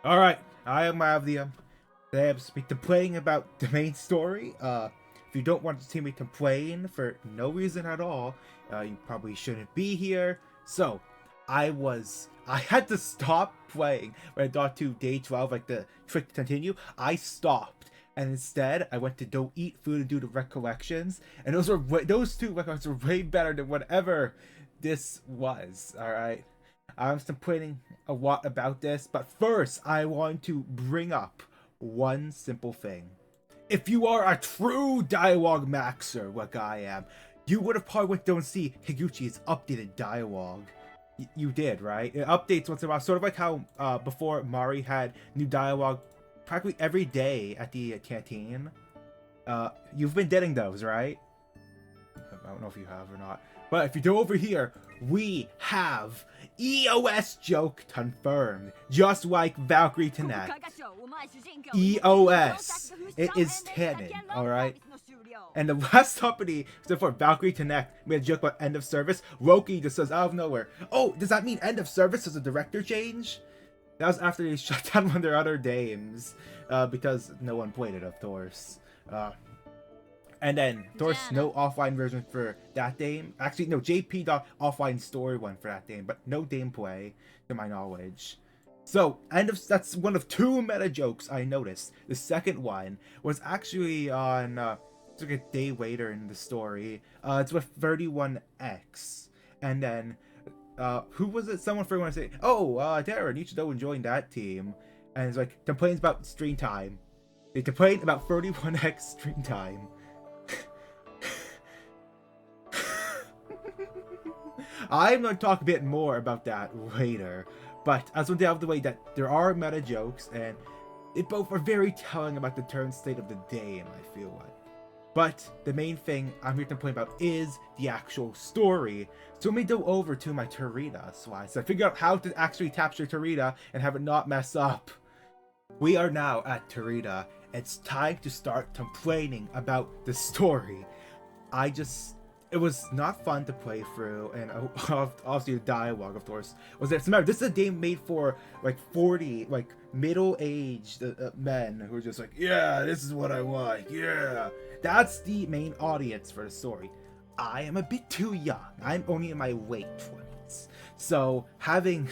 Alright, I am WaVdium. Today I'm complaining about the main story. If you don't want to see me complain for no reason at all, you probably shouldn't be here. So, I had to stop playing when I got to day 12, like the trick to continue. I stopped, and instead I went to go eat food and do the recollections, and those two recollections were way better than whatever this was. Alright, I'm complaining a lot about this, but first I want to bring up one simple thing. If you are a true dialogue maxer, like I am, you would have probably went down and see Higuchi's updated dialogue. You did, right? It updates once in a while, sort of like how before Mari had new dialogue practically every day at the canteen. You've been getting those, right? I don't know if you have or not. But if you go over here, we have EOS joke confirmed. Just like Valkyrie Connect. EOS. It is canon, alright? And the last company, so for Valkyrie Connect, made a joke about end of service. Roki just says out of nowhere, oh, does that mean end of service? Does a director change? That was after they shut down one of their other games. Because no one played it, of course. And then, of course, no offline version for that game. Actually, no, JP got offline story one for that game, but no gameplay, to my knowledge. So, that's one of two meta jokes I noticed. The second one was actually on, it's like a day later in the story. It's with 31X. And then, who was it? Someone for to say, oh, Darren, you should go and join that team. And it's like, complains about screen time. They complained about 31X screen time. I'm going to talk a bit more about that later, but I just want to get out of the way that there are meta jokes, and it both are very telling about the current state of the game, I feel like. But the main thing I'm here to complain about is the actual story. So let me go over to my Tarita slide, so I figured out how to actually capture Tarita and have it not mess up. We are now at Tarita. It's time to start complaining about the story. It was not fun to play through, and obviously the dialogue, of course, was there. Remember, this is a game made for like 40, like middle-aged men who are just like, yeah, this is what I like, yeah. That's the main audience for the story. I am a bit too young. I'm only in my late 20s. So having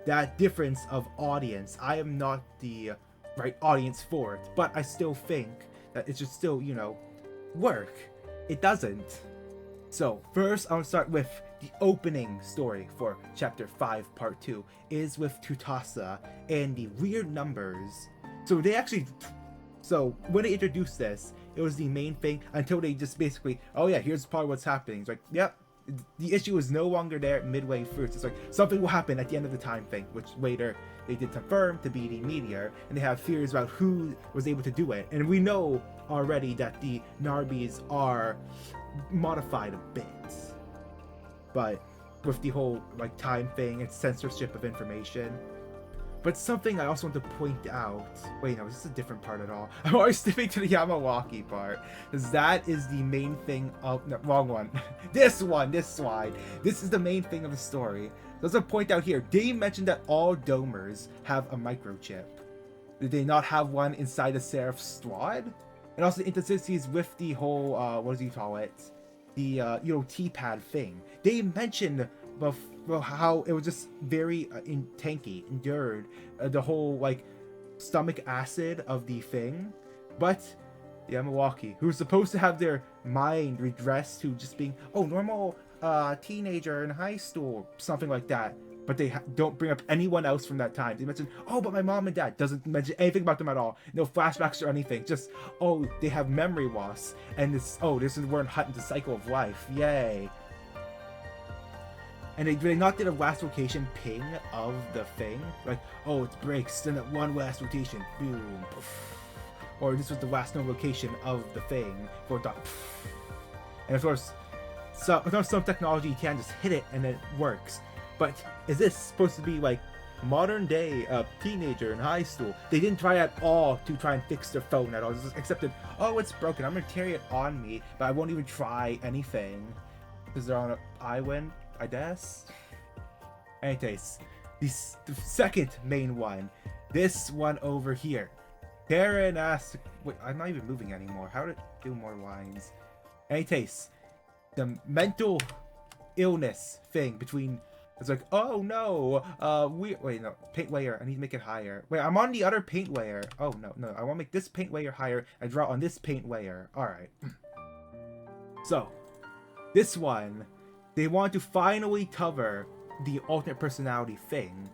that difference of audience, I am not the right audience for it, but I still think that it should still, you know, work. It doesn't. So, first, I want to start with the opening story for Chapter 5, Part 2, is with Tutasa and the weird numbers. So, when they introduced this, it was the main thing until they just basically, oh yeah, here's part of what's happening. It's like, yep, the issue is no longer there midway through. It's like, something will happen at the end of the time thing, which later they did confirm to be the meteor, and they have fears about who was able to do it. And we know already that the Narbis are modified a bit, but with the whole like time thing and censorship of information. But something I also want to point out, wait, no, this is a different part at all. I'm always skipping to the Yamawaki part, because that is the main thing of, no, wrong one. this slide. This is the main thing of the story. So let's point out here, they mentioned that all domers have a microchip. Did they not have one inside the Seraph squad? And also the inconsistencies with the whole, what does he call it? The, T-pad thing. They mentioned how it was just very tanky, endured the whole, like, stomach acid of the thing. But the Yamawaki, who's supposed to have their mind regressed to just being, oh, normal teenager in high school, something like that. But they don't bring up anyone else from that time. They mention, oh, but my mom and dad, doesn't mention anything about them at all. No flashbacks or anything. Just, oh, they have memory loss. And this is where Hut into the cycle of life. Yay. And they not did a last location ping of the thing. Like, oh, it breaks, then at one last rotation, boom, poof. Or this was the last known location of the thing. For the, and of course, some technology, you can just hit it and it works. But is this supposed to be like modern day teenager in high school? They didn't try at all to try and fix their phone at all. They just accepted, oh, it's broken, I'm gonna carry it on me, but I won't even try anything because they're on an island, I guess. Anyways, the second main one this one over here. Karen asks, wait, I'm not even moving anymore. How to do more lines? Any taste? The mental illness thing between, it's like, oh no, wait, no, paint layer, I need to make it higher. Wait, I'm on the other paint layer. Oh no, I want to make this paint layer higher and draw on this paint layer. Alright. So, this one, they want to finally cover the alternate personality thing,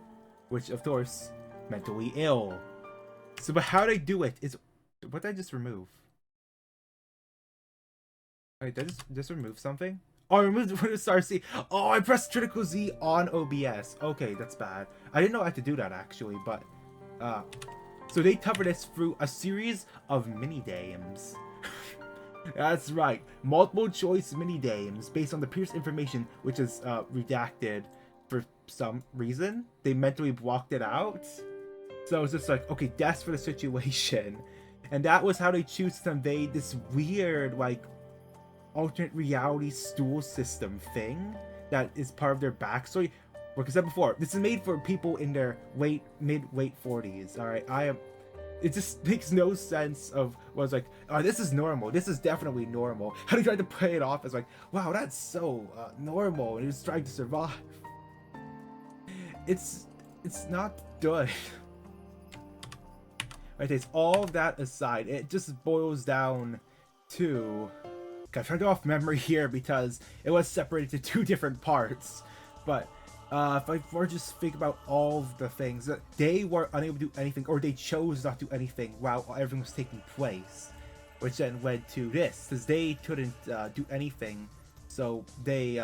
which of course, mentally ill. So, but how they do it is, what did I just remove? Wait, did I just remove something? Oh, I removed the star C. Oh, I pressed critical Z on OBS. Okay, that's bad. I didn't know I had to do that actually, but so they cover this through a series of mini games. That's right, multiple choice mini games based on the previous information, which is redacted for some reason. They mentally blocked it out. So it's just like, okay, that's for the situation, and that was how they choose to convey this weird, like, alternate reality stool system thing that is part of their backstory. Like I said before, this is made for people in their mid-late 40s. All right, it just makes no sense of what it's like. Oh, this is normal. This is definitely normal. How they tried to play it off as like, wow, that's so normal, and it's trying to survive. It's not good. Right, takes all of that aside, it just boils down to. I'm trying to go off memory here because it was separated to two different parts. But if I were to just think about all of the things, that they were unable to do anything, or they chose not to do anything while everything was taking place, which then led to this, because they couldn't do anything, so they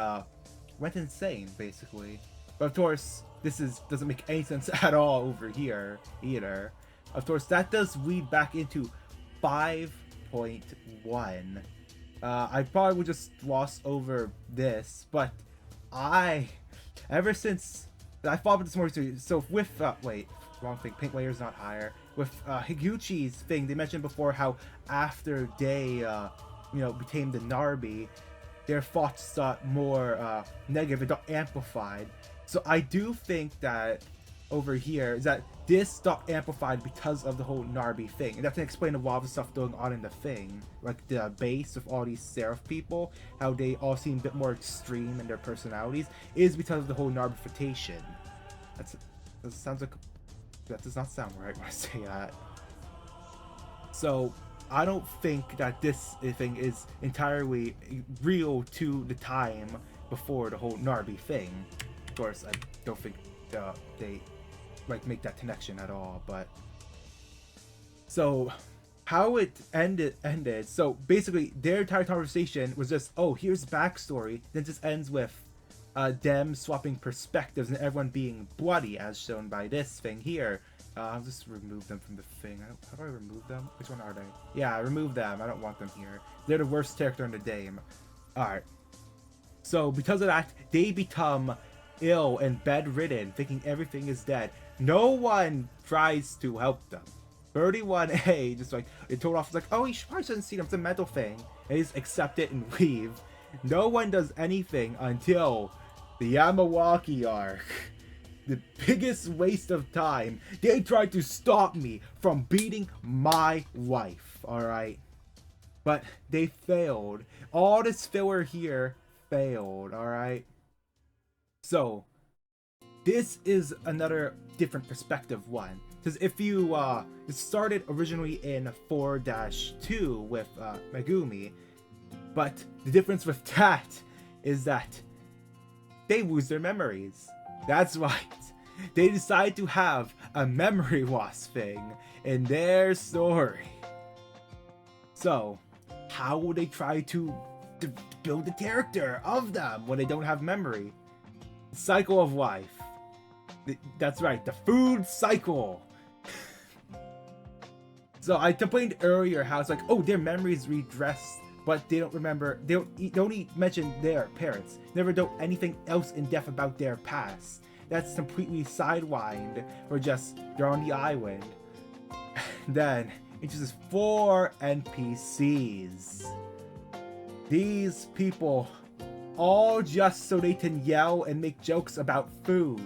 went insane, basically. But of course, doesn't make any sense at all over here either. Of course, that does lead back into 5.1. I probably would just gloss over this, but ever since I followed this more, so with, wait, wrong thing, paint layer's not higher. With Higuchi's thing, they mentioned before how after they, became the Narbi, their thoughts got more negative, it got amplified. So I do think that over here is that this got amplified because of the whole Narbi thing, and that can explain a lot of the stuff going on in the thing, like the base of all these Seraph people, how they all seem a bit more extreme in their personalities, is because of the whole Narbification. That does not sound right when I say that. So I don't think that this thing is entirely real to the time before the whole Narbi thing. Of course, I don't think they make that connection at all, but so how it ended, so basically their entire conversation was just, oh, here's backstory, then just ends with them swapping perspectives and everyone being bloody, as shown by this thing here. I'll just remove them from the thing. How do I remove them? Which one are they? Yeah, I remove them. I don't want them here. They're the worst character in the game. Alright, so because of that, they become ill and bedridden, thinking everything is dead. No one tries to help them. 31A just like, it told off, like, oh, you probably shouldn't see them, it's a mental thing, and they just accept it and leave. No one does anything until the Yamawaki arc. The biggest waste of time. They tried to stop me from beating my wife, alright? But they failed. All this filler here failed, alright? So, this is another different perspective one. Because if you, it started originally in 4-2 with Megumi, but the difference with that is that they lose their memories. That's right. They decide to have a memory loss thing in their story. So, how will they try to build the character of them when they don't have memory? Cycle of life. That's right, the food cycle. So I complained earlier how it's like, oh, their memories redressed, but they don't remember, they don't even mention their parents, never know anything else in depth about their past. That's completely sidelined, or just they're on the island. Then introduces 4 NPCs. These people, all just so they can yell and make jokes about food.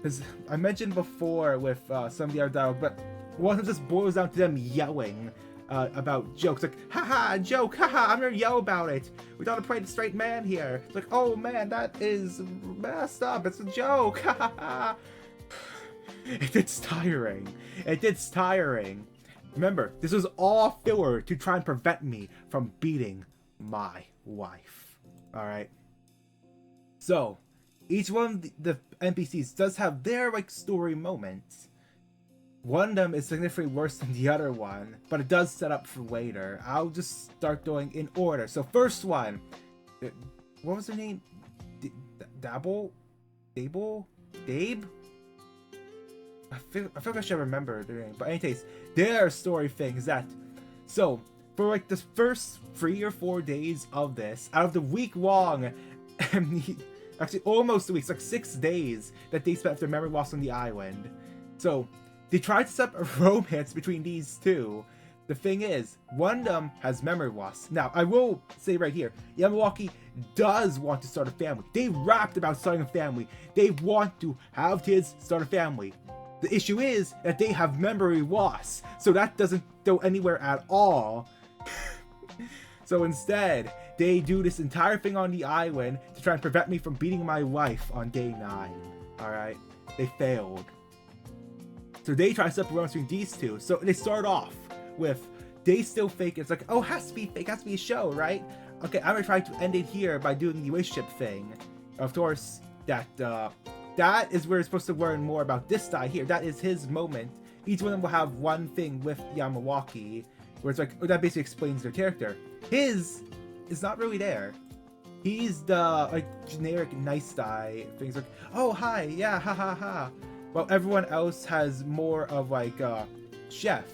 Because I mentioned before with some of the other dialogue, but one of them just boils down to them yelling about jokes. Like, haha, joke, haha, I'm gonna yell about it. We gotta play the straight man here. It's like, oh man, that is messed up. It's a joke, haha. It's tiring. It's tiring. Remember, this was all filler to try and prevent me from beating my wife. Alright? So, each one of the NPCs does have their, like, story moments. One of them is significantly worse than the other one, but it does set up for later. I'll just start going in order. So, first one. What was her name? Dabble? Dable? Dabe? I feel like I should remember their name. But anyways, their story thing is that... So, for like the first 3 or 4 days of this, out of the week-long... actually, almost a week. It's like 6 days that they spent their memory loss on the island. So, they tried to set up a romance between these two. The thing is, one of them has memory loss. Now, I will say right here, Yamawaki does want to start a family. They rapped about starting a family. They want to have kids, start a family. The issue is that they have memory loss, so that doesn't go anywhere at all. So instead, they do this entire thing on the island to try and prevent me from beating my wife on day 9. Alright? They failed. So they try to set up a romance between these two. So they start off with, they still fake it. It's like, oh, has to be fake, has to be a show, right? Okay, I'm gonna try to end it here by doing the relationship thing. Of course, that is where we're supposed to learn more about this guy here. That is his moment. Each one of them will have one thing with Yamawaki, where it's like, oh, that basically explains their character. His is not really there. He's the, like, generic nice guy. Things like, oh, hi, yeah, ha ha ha. Well, everyone else has more of, like, chef.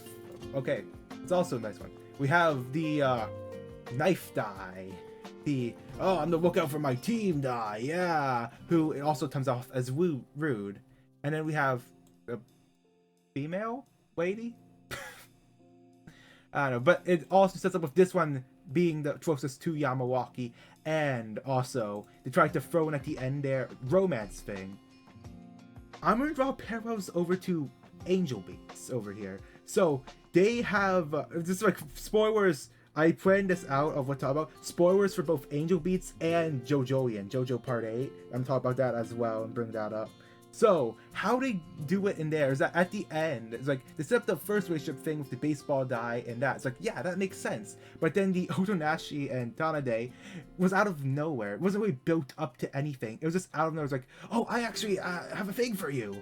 Okay, it's also a nice one. We have the, knife guy. The, oh, I'm the lookout for my team guy, yeah, who it also comes off as rude. And then we have a female lady? I don't know, but it also sets up with this one being the closest to Yamawaki, and also they tried to throw in at the end there, romance thing. I'm gonna draw parallels over to Angel Beats over here. So they have, this is like spoilers. I planned this out of what to talk about. Spoilers for both Angel Beats and JoJo Part 8. I'm talking about that as well and bring that up. So, how they do it in there is that at the end, it's like, they set up the first relationship thing with the baseball die and that. It's like, yeah, that makes sense. But then the Otonashi and Tanade was out of nowhere. It wasn't really built up to anything. It was just out of nowhere. It was like, oh, I actually have a thing for you.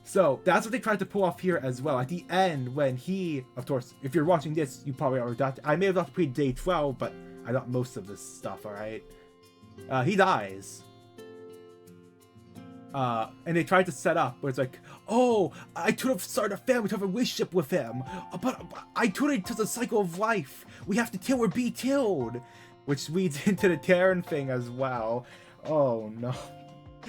So, that's what they tried to pull off here as well. At the end, when he, of course, if you're watching this, you probably already got, I may have got pre day 12, but I got most of this stuff, alright? He dies. And they tried to set up where it's like, oh, I could have started a family to have a relationship with him, but I couldn't to the cycle of life. We have to kill or be killed. Which leads into the Terran thing as well. Oh no.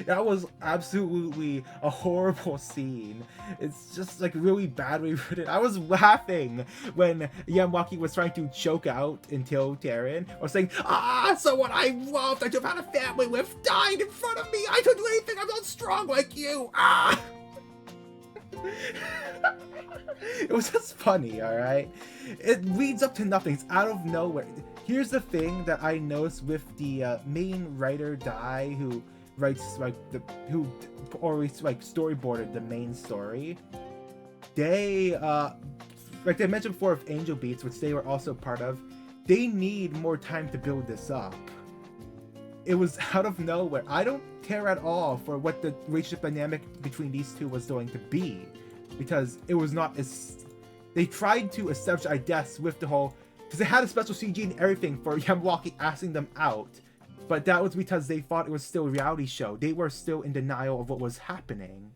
That was absolutely a horrible scene. It's just like really badly written. I was laughing when Yamawaki was trying to choke out until Terran was saying, ah, someone I loved, I could have had a family with, died in front of me. I could do anything, I'm not strong like you. Ah! It was just funny, alright? It leads up to nothing. It's out of nowhere. Here's the thing that I noticed with the main writer Dai who writes like who always like storyboarded the main story. They like they mentioned before of Angel Beats, which they were also part of, they need more time to build this up. It was out of nowhere. I don't care at all for what the relationship dynamic between these two was going to be, because it was not as they tried to establish, I guess, with the whole, because they had a special CG and everything for Yamawaki asking them out. But that was because they thought it was still a reality show. They were still in denial of what was happening.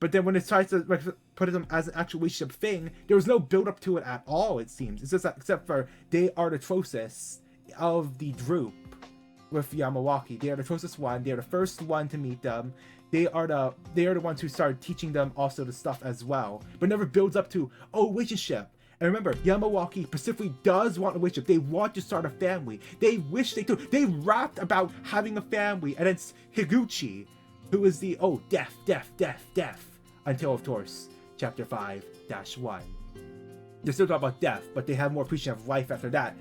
But then when it tries to like, put them as an actual relationship thing, there was no build up to it at all, it seems. It's just that, except for they are the closest of the group with Yamawaki. They are the closest one. They are the first one to meet them. They are the ones who started teaching them also the stuff as well. But never builds up to, oh, relationship. And remember, Yamawaki specifically does want a relationship. They want to start a family. They wish they could. They rapped about having a family, and it's Higuchi, who is the, oh, deaf, until, of course, chapter 5-1. They still talk about death, but they have more appreciation of life after that.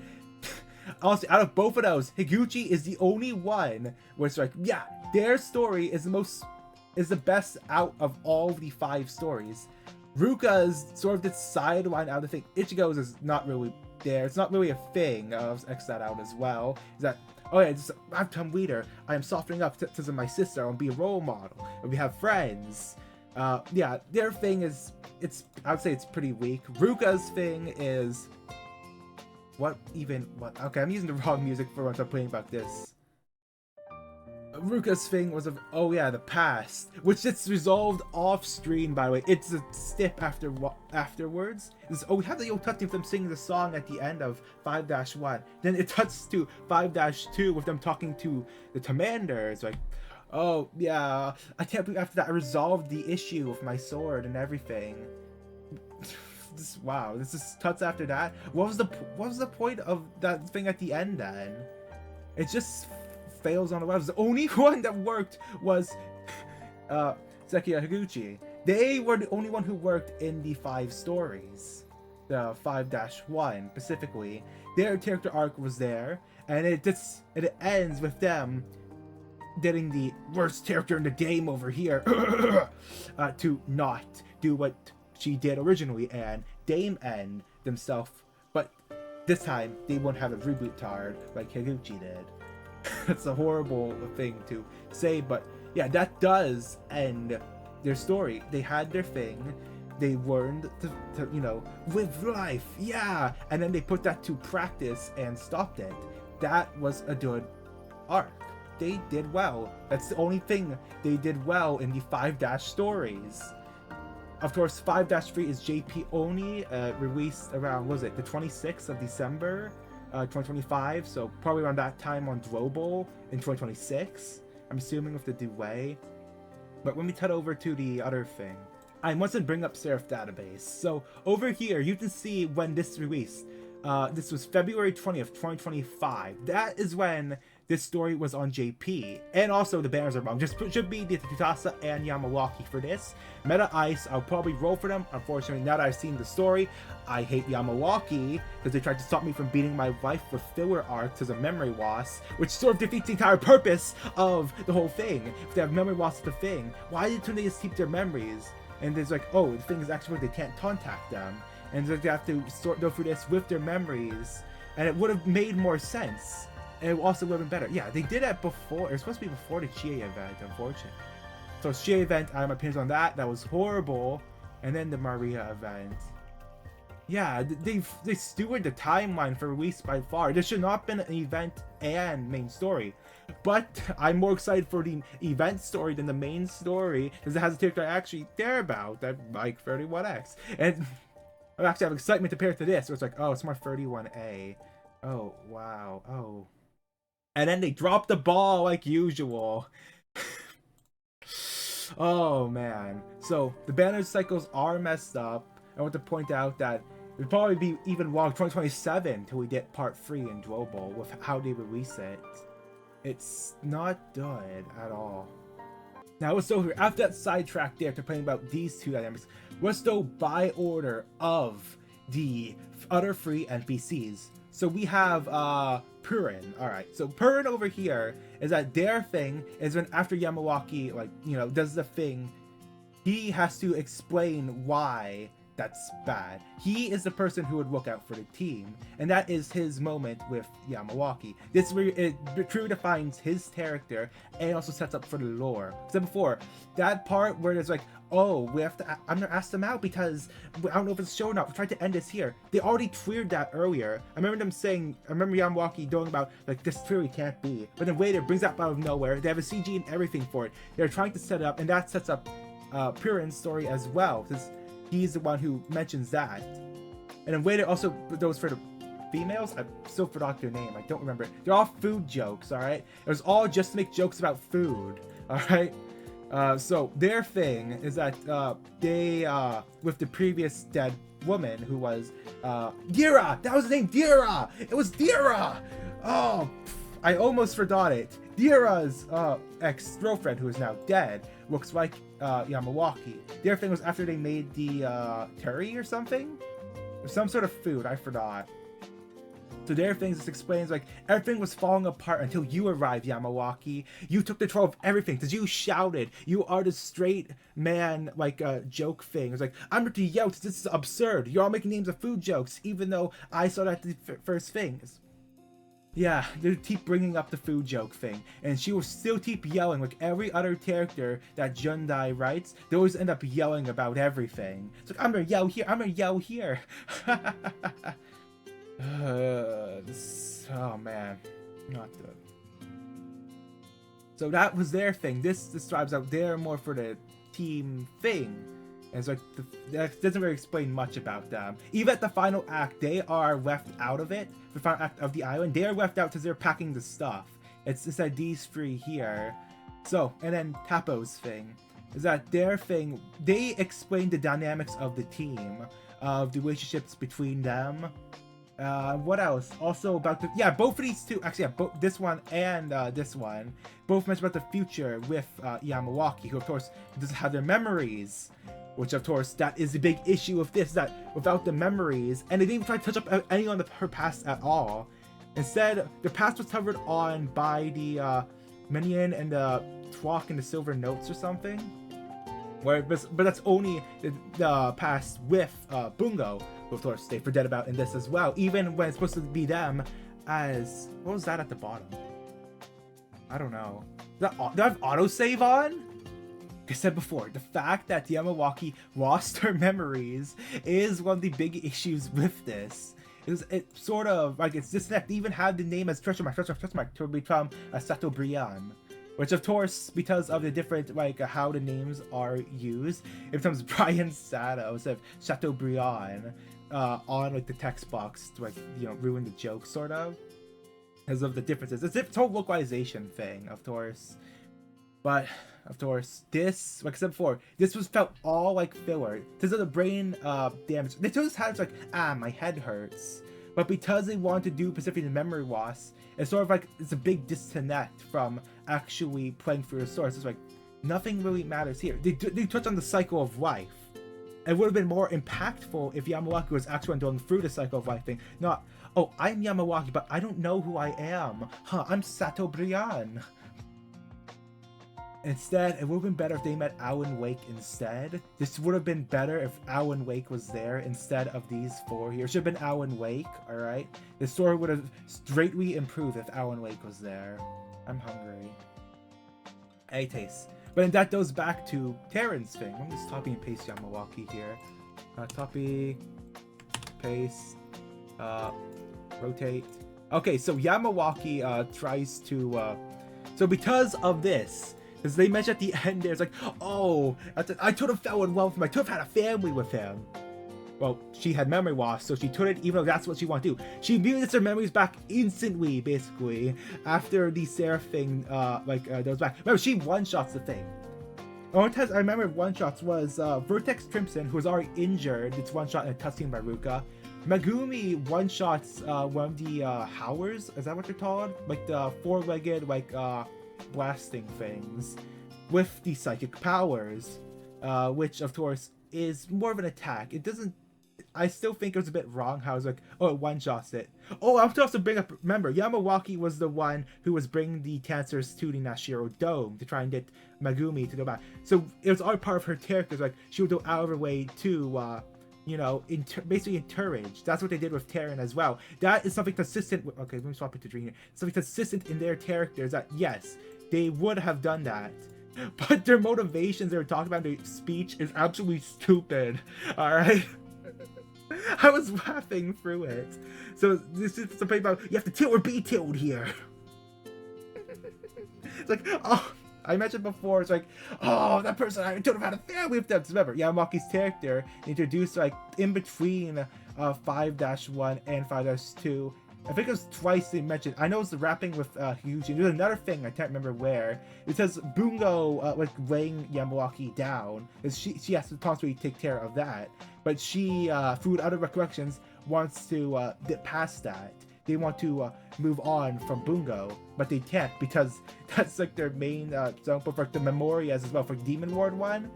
Honestly, out of both of those, Higuchi is the only one where it's like, yeah, their story is the best out of all the 5 stories. Ruka's sort of the sideline out of the thing. Ichigo's is not really there. It's not really a thing. I'll X that out as well. Is that, oh yeah, I've become leader. I am softening up to my sister. I want to be a role model. And we have friends. Yeah, their thing is, I would say it's pretty weak. Ruka's thing is, okay, I'm using the wrong music for what I'm playing about this. Ruka's thing was of, oh yeah, the past, which gets resolved off screen, by the way. It's a step afterwards. It's, oh, we have the touching of them singing the song at the end of 5-1. Then it cuts to 5-2 with them talking to the commander. It's like, oh yeah, I can't believe after that I resolved the issue with my sword and everything. Wow, this is cuts after that. What was the point of that thing at the end then? It just fails on the web. The only one that worked was Sekiya Higuchi. They were the only one who worked in the 5 stories. The 5-1 specifically. Their character arc was there, and it ends with them getting the worst character in the game over here to not do what she did originally and Dame end themselves, but this time they won't have a reboot card like Higuchi did. That's a horrible thing to say, but yeah, that does end their story. They had their thing, they learned to you know, live life, yeah, and then they put that to practice and stopped it. That was a good arc. They did well. That's the only thing they did well in the 5- stories. Of course, 5-3 is JP only, released around, what was it, the 26th of December, 2025, so probably around that time on Global in 2026, I'm assuming with the delay. But when we head over to the other thing, I mustn't bring up Seraph Database. So over here, you can see when this released. This was February 20th, 2025. That is when this story was on JP. And also, the banners are wrong. Just should be the Tsutasa and Yamawaki for this. Meta Ice, I'll probably roll for them. Unfortunately, now that I've seen the story, I hate Yamawaki because they tried to stop me from beating my wife with filler arcs as a memory loss, which sort of defeats the entire purpose of the whole thing. If they have memory loss, the thing, why did they just keep their memories? And there's like, oh, the thing is actually they can't contact them. And they have to go through this with their memories. And it would have made more sense. And it also would have been better. Yeah, they did that before. It was supposed to be before the Chie event, unfortunately. So Chie event, I have my opinions on that. That was horrible. And then the Maria event. Yeah, they steward the timeline for release by far. There should not have been an event and main story. But I'm more excited for the event story than the main story, because it has a character I actually care about, that like 31X. And I actually have excitement compared to this, where it's like, oh, it's more 31A. Oh, wow. Oh. And then they drop the ball like usual. Oh, man. So, the banner cycles are messed up. I want to point out that it would probably be even long 2027 till we get part 3 in Global with how they release it. It's not good at all. Now, let's go here. After that sidetrack there, complaining about these two dynamics, let's go by order of the other 3 NPCs. So we have PURRIN. Alright, so PURRIN over here is that their thing is when after Yamawaki, like, you know, does the thing, he has to explain why that's bad. He is the person who would look out for the team, and that is his moment with Yamawaki. This it truly defines his character and also sets up for the lore. So before, that part where there's like, oh, we have to, I'm gonna ask them out because I don't know if it's showing up. We tried to end this here. They already cleared that earlier. I remember them saying, I remember Yamawaki doing about, like, this clearly can't be. But then later, brings that out of nowhere. They have a CG and everything for it. They're trying to set it up, and that sets up PURRIN's story as well, because he's the one who mentions that. And then later also those for the females, I still forgot their name, I don't remember it. They're all food jokes, alright? It was all just to make jokes about food, alright? So their thing is that they, with the previous dead woman who was, Dira! That was the name, Dira! It was Dira! Oh, I almost forgot it. Dira's ex-girlfriend, who is now dead, looks like Yamawaki. The other thing was after they made the curry or something? Or some sort of food, I forgot. So their things just explains like everything was falling apart until you arrived, Yamawaki. You took control of everything because you shouted. You are the straight man like joke thing. It's like, I'm going to yell, this is absurd. You're all making names of food jokes, even though I saw that the first things. Yeah, they keep bringing up the food joke thing, and she will still keep yelling like every other character that Jundai writes. They always end up yelling about everything. It's like, I'm gonna yell here, I'm gonna yell here. Oh man, not good. So that was their thing. This describes out there more for the team thing. And it's like, that doesn't really explain much about them. Even at the final act, they are left out of it. The final act of the island, they are left out because they're packing the stuff. It's said these three here. So, and then Tapo's thing is that their thing, they explain the dynamics of the team, of the relationships between them. What else? Also about the, yeah, both of these two, actually, yeah, both this one and this one, both mention about the future with Yamawaki, who of course doesn't have their memories. Which, of course, that is the big issue of this, that without the memories, and they didn't even try to touch up any on her past at all. Instead, the past was covered on by the Minion and the Twalk and the Silver Notes or something. But that's only the past with Bungo, who, of course, they forget about in this as well, even when it's supposed to be them as... What was that at the bottom? I don't know. Do I have autosave on? Like I said before, the fact that Yamawaki lost her memories is one of the big issues with this. It's sort of like it's disconnected. They even had the name as treasure mark to become a Chateaubriand, which of course, because of the different like how the names are used, it becomes Brian Sato instead of Chateaubriand on like the text box to like, you know, ruin the joke sort of because of the differences. It's a whole localization thing, of course. But, of course, this, like I said before, this was felt all like filler. Because of the brain damage. They just had like, my head hurts. But because they wanted to do specifically the memory loss, it's sort of like, it's a big disconnect from actually playing through the source. It's like, nothing really matters here. They touch on the cycle of life. It would have been more impactful if Yamawaki was actually going through the cycle of life thing. Not, oh, I'm Yamawaki, but I don't know who I am. I'm Chateaubriand. Instead, it would have been better if they met Alan Wake instead. This would have been better if Alan Wake was there instead of these four here. It should have been Alan Wake, alright? The story would have greatly improved if Alan Wake was there. I'm hungry. Hey, taste. But then that goes back to Terran's thing. Let me just copy and paste Yamawaki here. Copy, paste, rotate. Okay, so Yamawaki tries to... So because of this... Because they mentioned at the end there, it's like, oh, I could have fell in love with him. I could have had a family with him. Well, she had memory loss, so she couldn't, even though that's what she wanted to do. She immediately gets her memories back instantly, basically, after the Sarah thing, goes back. Remember, she one-shots the thing. The only time I remember one-shots was Vertex Crimson, who was already injured. It's one-shot in a cutscene by Ruka. Megumi one-shots one of the Howers, is that what they're called? Like the four-legged, like, blasting things with the psychic powers, which of course is more of an attack. It doesn't, I still think it was a bit wrong how I was like, oh, it one-shots it. Oh, I have to also bring up, remember, Yamawaki was the one who was bringing the cancers to the Nashiro Dome to try and get Megumi to go back. So it was all part of her character, like she would go out of her way to you know, basically encourage. That's what they did with Terran as well. That is something consistent with, okay, let me swap it to Dream here. Something consistent in their characters that, yes, they would have done that. But their motivations they were talking about in their speech is absolutely stupid. Alright? I was laughing through it. So this is something about, you have to tilt or be tilted here. It's like, oh, I mentioned before, it's like, oh, that person, I don't have had a family with them. So remember, Yamawaki's character introduced like in between 5-1 and 5-2. I think it was twice they mentioned. I know it's the rapping with Hyuji. There's another thing I can't remember where. It says Bungo like laying Yamawaki down. She has to constantly take care of that. But she, through other recollections, wants to get past that. they want to move on from Bungo, but they can't because that's like their main zone for like the Memorias as well for Demon Ward 1.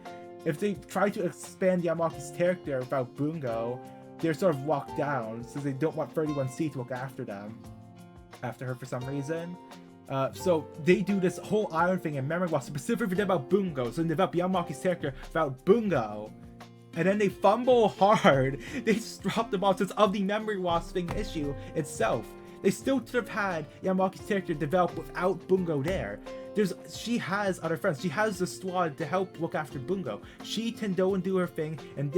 If they try to expand Yamawaki's character without Bungo, they're sort of locked down since they don't want 31C to look after her for some reason. So they do this whole Iron thing and memory loss specifically about Bungo, so they develop Yamawaki's character without Bungo. And then they fumble hard. They just drop the ball because of the memory loss thing issue itself. They still could have had Yamawaki's character develop without Bungo there. She has other friends. She has the squad to help look after Bungo. She can go and do her thing and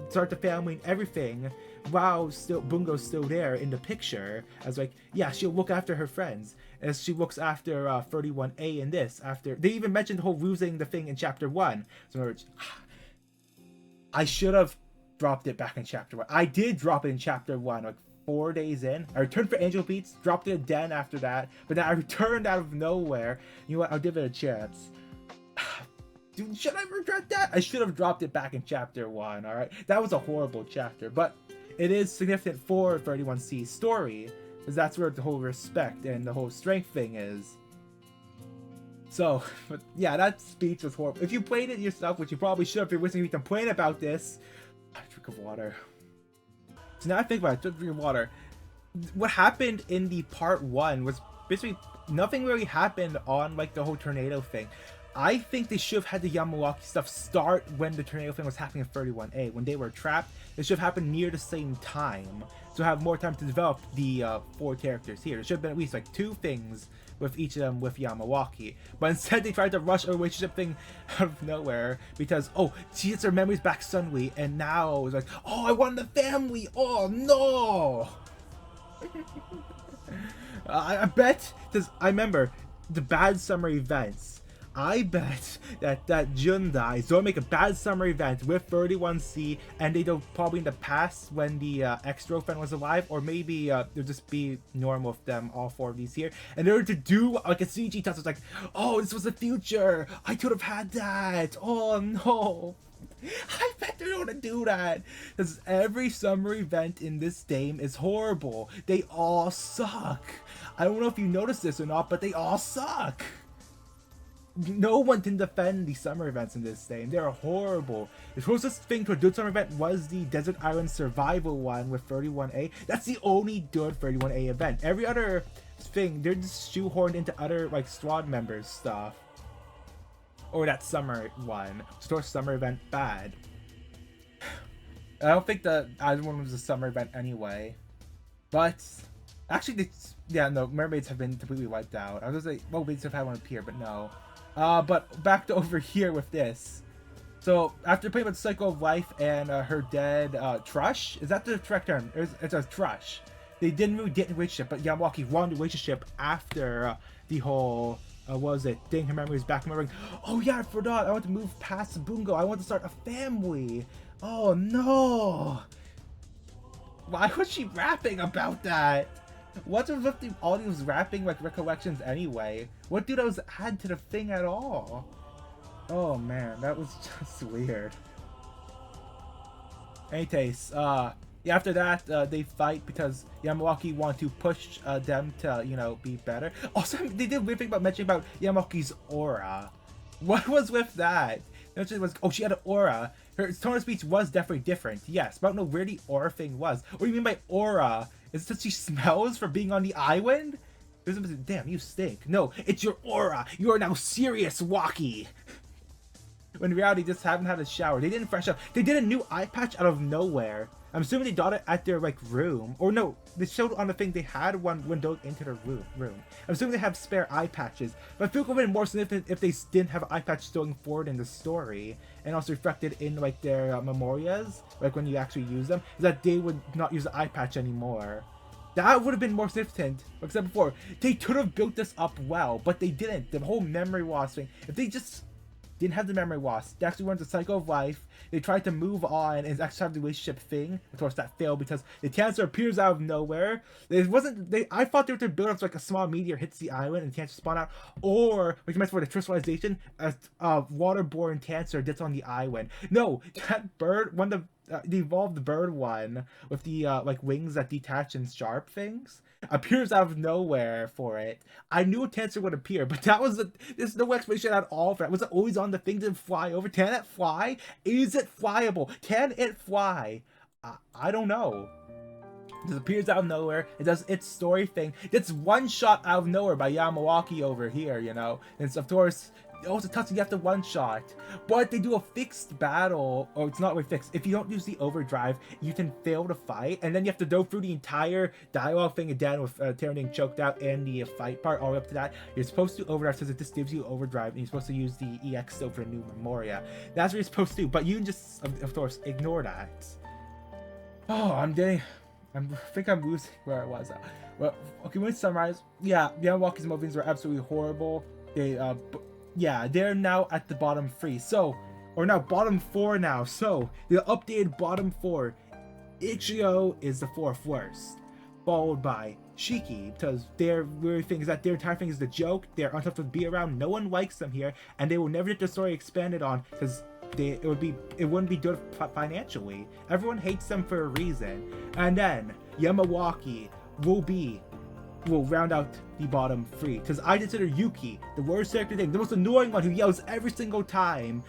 start the family and everything while Bungo's still there in the picture. As like, yeah, she'll look after her friends as she looks after 31A in this. After they even mentioned the whole losing the thing in chapter 1. So I should have dropped it back in chapter 1. I did drop it in chapter 1, like 4 days in. I returned for Angel Beats, dropped it again after that, but then I returned out of nowhere. You know what? I'll give it a chance. Dude, should I regret that? I should have dropped it back in chapter 1, alright? That was a horrible chapter, but it is significant for 31C's story, because that's where the whole respect and the whole strength thing is. So, but yeah, that speech was horrible. If you played it yourself, which you probably should if you're listening to me complain about this, drink of water. So now I think about it, just drink water. What happened in the part 1 was basically nothing really happened on like the whole tornado thing. I think they should have had the Yamawaki stuff start when the tornado thing was happening in 31A. When they were trapped, it should have happened near the same time. So have more time to develop the 4 characters here. There should have been at least like 2 things with each of them with Yamawaki. But instead they tried to rush a relationship thing out of nowhere because, oh, she gets her memories back suddenly and now it's like, oh, I want the family! Oh, no! I bet, because I remember the bad summer events. I bet that Jundai is going to make a bad summer event with 31C, and they don't probably in the past when the ex-girlfriend was alive, or maybe they'll just be normal with them, all 4 of these here. And in order to do like a CG test, it's like, oh, this was the future. I could have had that. Oh no. I bet they're going to do that. Because every summer event in this game is horrible. They all suck. I don't know if you noticed this or not, but they all suck. No one can defend the summer events in this game. They're horrible. The closest thing to a good summer event was the Desert Island Survival one with 31A. That's the only good 31A event. Every other thing, they're just shoehorned into other like squad members stuff. Or that summer one. Store summer event bad. I don't think the either one was a summer event anyway. But actually, yeah, no, mermaids have been completely wiped out. I was gonna say, well, we have had one appear, but no. But back to over here with this. So after playing with Cycle of Life and her dead Trush, is that the correct term? It's a Trush. They didn't really get in a relationship, but Yamawaki won the relationship after the whole what was it? Getting her memories back, remembering, oh yeah, I forgot. I want to move past Bungo. I want to start a family. Oh no! Why was she rapping about that? What was with all these rapping like recollections anyway? What do those add to the thing at all? Oh man, that was just weird. Anyways, yeah, after that, they fight because Yamawaki want to push them to, you know, be better. Also, they did a weird thing about mentioning about Yamawaki's aura. What was with that? It was, oh, she had an aura. Her tone of speech was definitely different, yes, but I don't know where the aura thing was. What do you mean by aura? Is it that she smells for being on the island? Damn, you stink. No, it's your aura. You are now serious, Waki. When in reality, just haven't had a shower. They didn't fresh up. They did a new eye patch out of nowhere. I'm assuming they got it at their like room, or no, they showed on the thing they had one when going into their room. I'm assuming they have spare eye patches, but I feel it would have been more significant if they didn't have an eye patch going forward in the story, and also reflected in like their memorias, like when you actually use them, is that they would not use the eye patch anymore. That would have been more significant. Like I said before, they could have built this up well, but they didn't. The whole memory loss thing. If they just didn't have the memory loss, they actually went to Cycle of Life. They tried to move on and actually have the relationship thing. Of course, that failed because the cancer appears out of nowhere. It wasn't. I thought they were to build up so like a small meteor hits the island and cancer spawn out, or like you mentioned for the crystallization, a waterborne cancer gets on the island. No, that bird, one of the evolved bird one with the like wings that detach and sharp things appears out of nowhere for it. I knew a Tensor would appear, but there's no explanation at all for it. Was it always on the thing to fly over? Can it fly? Is it flyable? Can it fly? I don't know. It just appears out of nowhere. It does its story thing. It's one shot out of nowhere by Yamawaki over here, you know. And it's, of course, also touching, you have to one shot. But they do a fixed battle. Oh, it's not really fixed. If you don't use the overdrive, you can fail to fight. And then you have to go through the entire dialogue thing again with Terran being choked out and the fight part all the way up to that. You're supposed to overdrive because it just gives you overdrive. And you're supposed to use the EX still for new Memoria. That's what you're supposed to do. But you can just, of course, ignore that. Oh, I think I'm losing where I was at. Well, okay, let me summarize. Yeah, Yamawaki's movings were absolutely horrible. Yeah, they're now at the bottom 3. So, or now bottom 4 now. So, the updated bottom 4. Ichio is the 4th worst, followed by Shiki, because their weird thing is that their entire thing is the joke. They're untough to be around. No one likes them here, and they will never get their story expanded on because it wouldn't be good financially. Everyone hates them for a reason. And then Yamawaki will round out the bottom 3, because I consider Yuki the worst character thing, the most annoying one who yells every single time,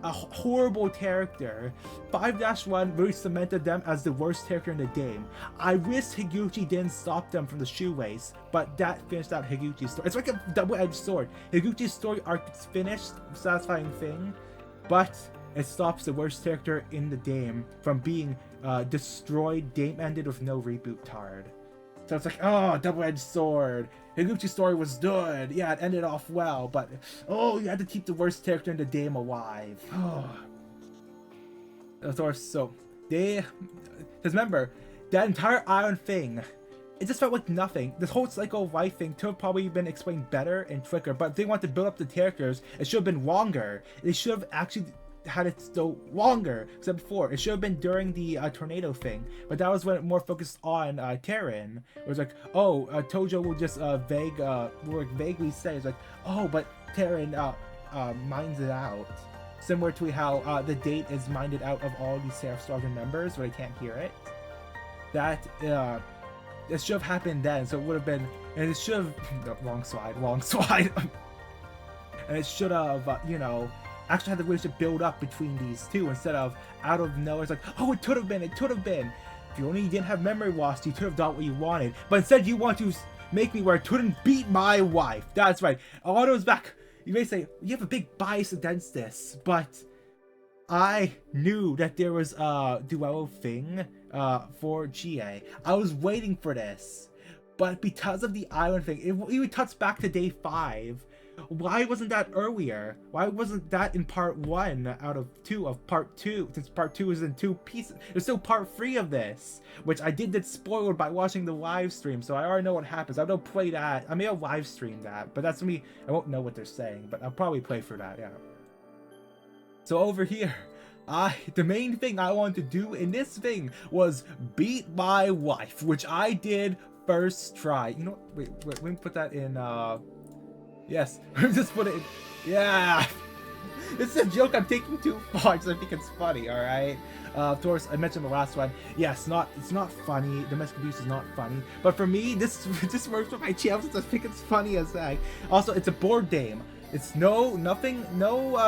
a horrible character. 5-1 really cemented them as the worst character in the game. I wish Higuchi didn't stop them from the shoelace, but that finished out Higuchi's story. It's like a double-edged sword. Higuchi's story arc is finished, satisfying thing, but it stops the worst character in the game from being destroyed, game ended with no reboot card. So it's like, oh, double-edged sword. Higuchi's story was good. Yeah, it ended off well, but oh, you had to keep the worst character in the game alive. Oh. So because remember, that entire island thing, it just felt like nothing. This whole cycle of life thing could have probably been explained better and quicker, but if they want to build up the characters, it should have been longer. They should have actually had it still longer except before. It should have been during the tornado thing, but that was when it more focused on Terran. It was like, oh, Tojo will just vaguely say, it's like, oh, but Terran minds it out, similar to how the date is minded out of all these Seraph Squadron members, but I can't hear it. That it should have happened then, so it would have been, and it should have wrong slide and it should have you know, actually had the wish to build up between these two instead of out of nowhere. It's like, oh, it could have been. If you only didn't have memory loss, you could have done what you wanted. But instead, you want to make me where I couldn't beat my wife. That's right. Auto's back. You may say, you have a big bias against this, but I knew that there was a duello thing for GA. I was waiting for this. But because of the island thing, it even cuts back to day 5. Why wasn't that earlier? Why wasn't that in part 1 out of 2 of part 2? Since part 2 is in 2 pieces. There's still part 3 of this, which I did get spoiled by watching the live stream, so I already know what happens. I don't play that. I may have live streamed that, but that's me. I won't know what they're saying, but I'll probably play for that, yeah. So over here, the main thing I wanted to do in this thing was beat my wife, which I did first try. You know, wait, let me put that in, yes, just put it in. Yeah, this is a joke I'm taking too far because I think it's funny. All right. Of course, I mentioned the last one. Yes, it's not funny. Domestic abuse is not funny, but for me, this works with my channel since I think it's funny as heck. Also, it's a board game. It's no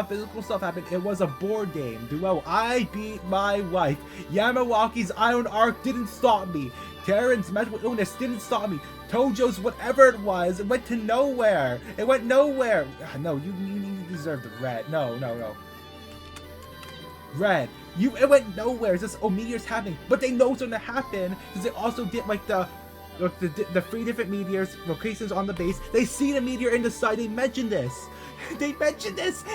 physical stuff happened. It was a board game. Duo. I beat my wife. Yamawaki's Iron Arc didn't stop me. Terran's mental illness didn't stop me. Tojo's whatever it was, it went to nowhere. It went nowhere. No, you deserve the red. No. Red. It went nowhere. It's just, oh, meteors happening. But they know it's gonna happen because they also did like the 3 different meteors, locations on the base. They see the meteor in the side. They mentioned this. It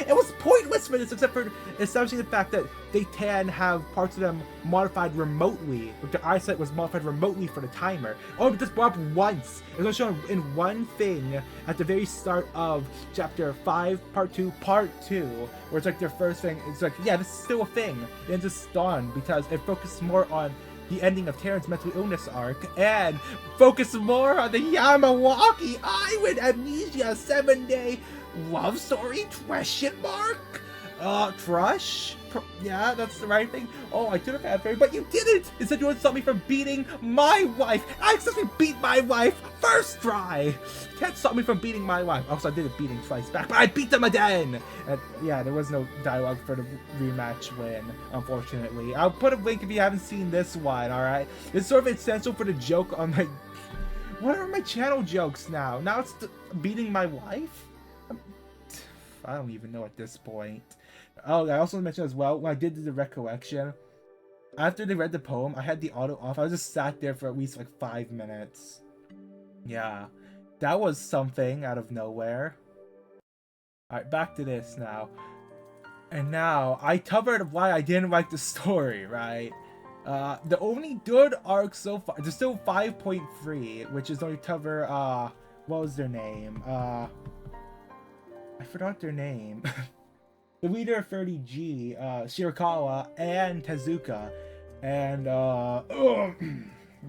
was pointless for this, except for establishing the fact that they can have parts of them modified remotely. Like their eyesight was modified remotely for the timer. Oh, but this brought up once. It was shown in one thing at the very start of chapter 5, part 2, where it's like their first thing. It's like, yeah, this is still a thing. And it's just done because it focused more on the ending of Terran's mental illness arc and focus more on the Yamawaki Island Amnesia 7-day love story ? Crush? Yeah, that's the right thing. Oh, I could have had fairy, but you didn't! Instead, you would stop me from beating my wife! I accidentally beat my wife first try! Can't stop me from beating my wife. Also, I did a beating twice back, but I beat them again! And yeah, there was no dialogue for the rematch win, unfortunately. I'll put a link if you haven't seen this one, alright? It's sort of essential for the joke on my... What are my channel jokes now? Now it's beating my wife? I don't even know at this point. Oh, I also mentioned as well, when I did the recollection, after they read the poem, I had the auto off. I just sat there for at least like 5 minutes. Yeah, that was something out of nowhere. Alright, back to this now. And now, I covered why I didn't like the story, right? The only good arc so far, there's still 5.3, which is only cover, what was their name? I forgot their name. The leader of 30G, Shirakawa, and Tezuka. And,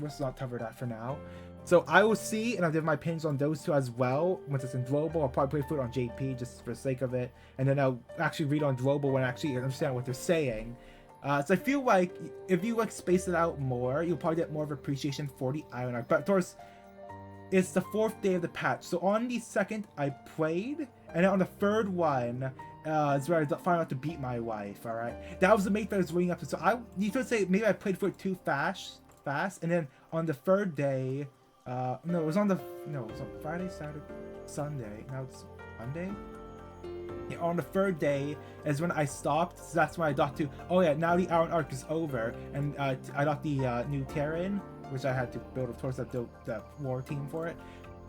let's not cover that for now. So I will see, and I'll give my opinions on those two as well. Once it's in global, I'll probably put it on JP just for the sake of it. And then I'll actually read on global when I actually understand what they're saying. So I feel like if you like space it out more, you'll probably get more of appreciation for the Island Arc. But of course, it's the 4th day of the patch. So on the 2nd, I played, and then on the 3rd one, is where I found out to beat my wife, alright? That was the main thing I was leading up to. So you could say maybe I played for it too fast, and then on the 3rd day, no, it was on Friday, Saturday, Sunday, now it's Monday? Yeah, on the 3rd day is when I stopped, so that's when I got to, oh yeah, now the Iron Arc is over, and I got the new PURRIN, which I had to build, of course, I built the war team for it.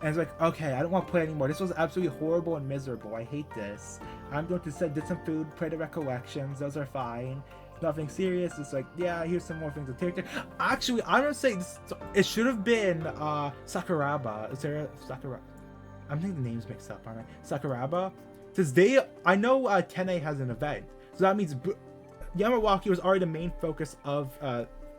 And it's like, okay, I don't want to play anymore. This was absolutely horrible and miserable. I hate this. I'm going to get some food, play the recollections. Those are fine. Nothing serious. It's like, yeah, here's some more things to take. Actually, I'm going to say this, it should have been Sakuraba. Is there a Sakura? I'm getting the names mixed up, aren't I? Sakuraba. Because I know Tene has an event. So that means Yamawaki was already the main focus of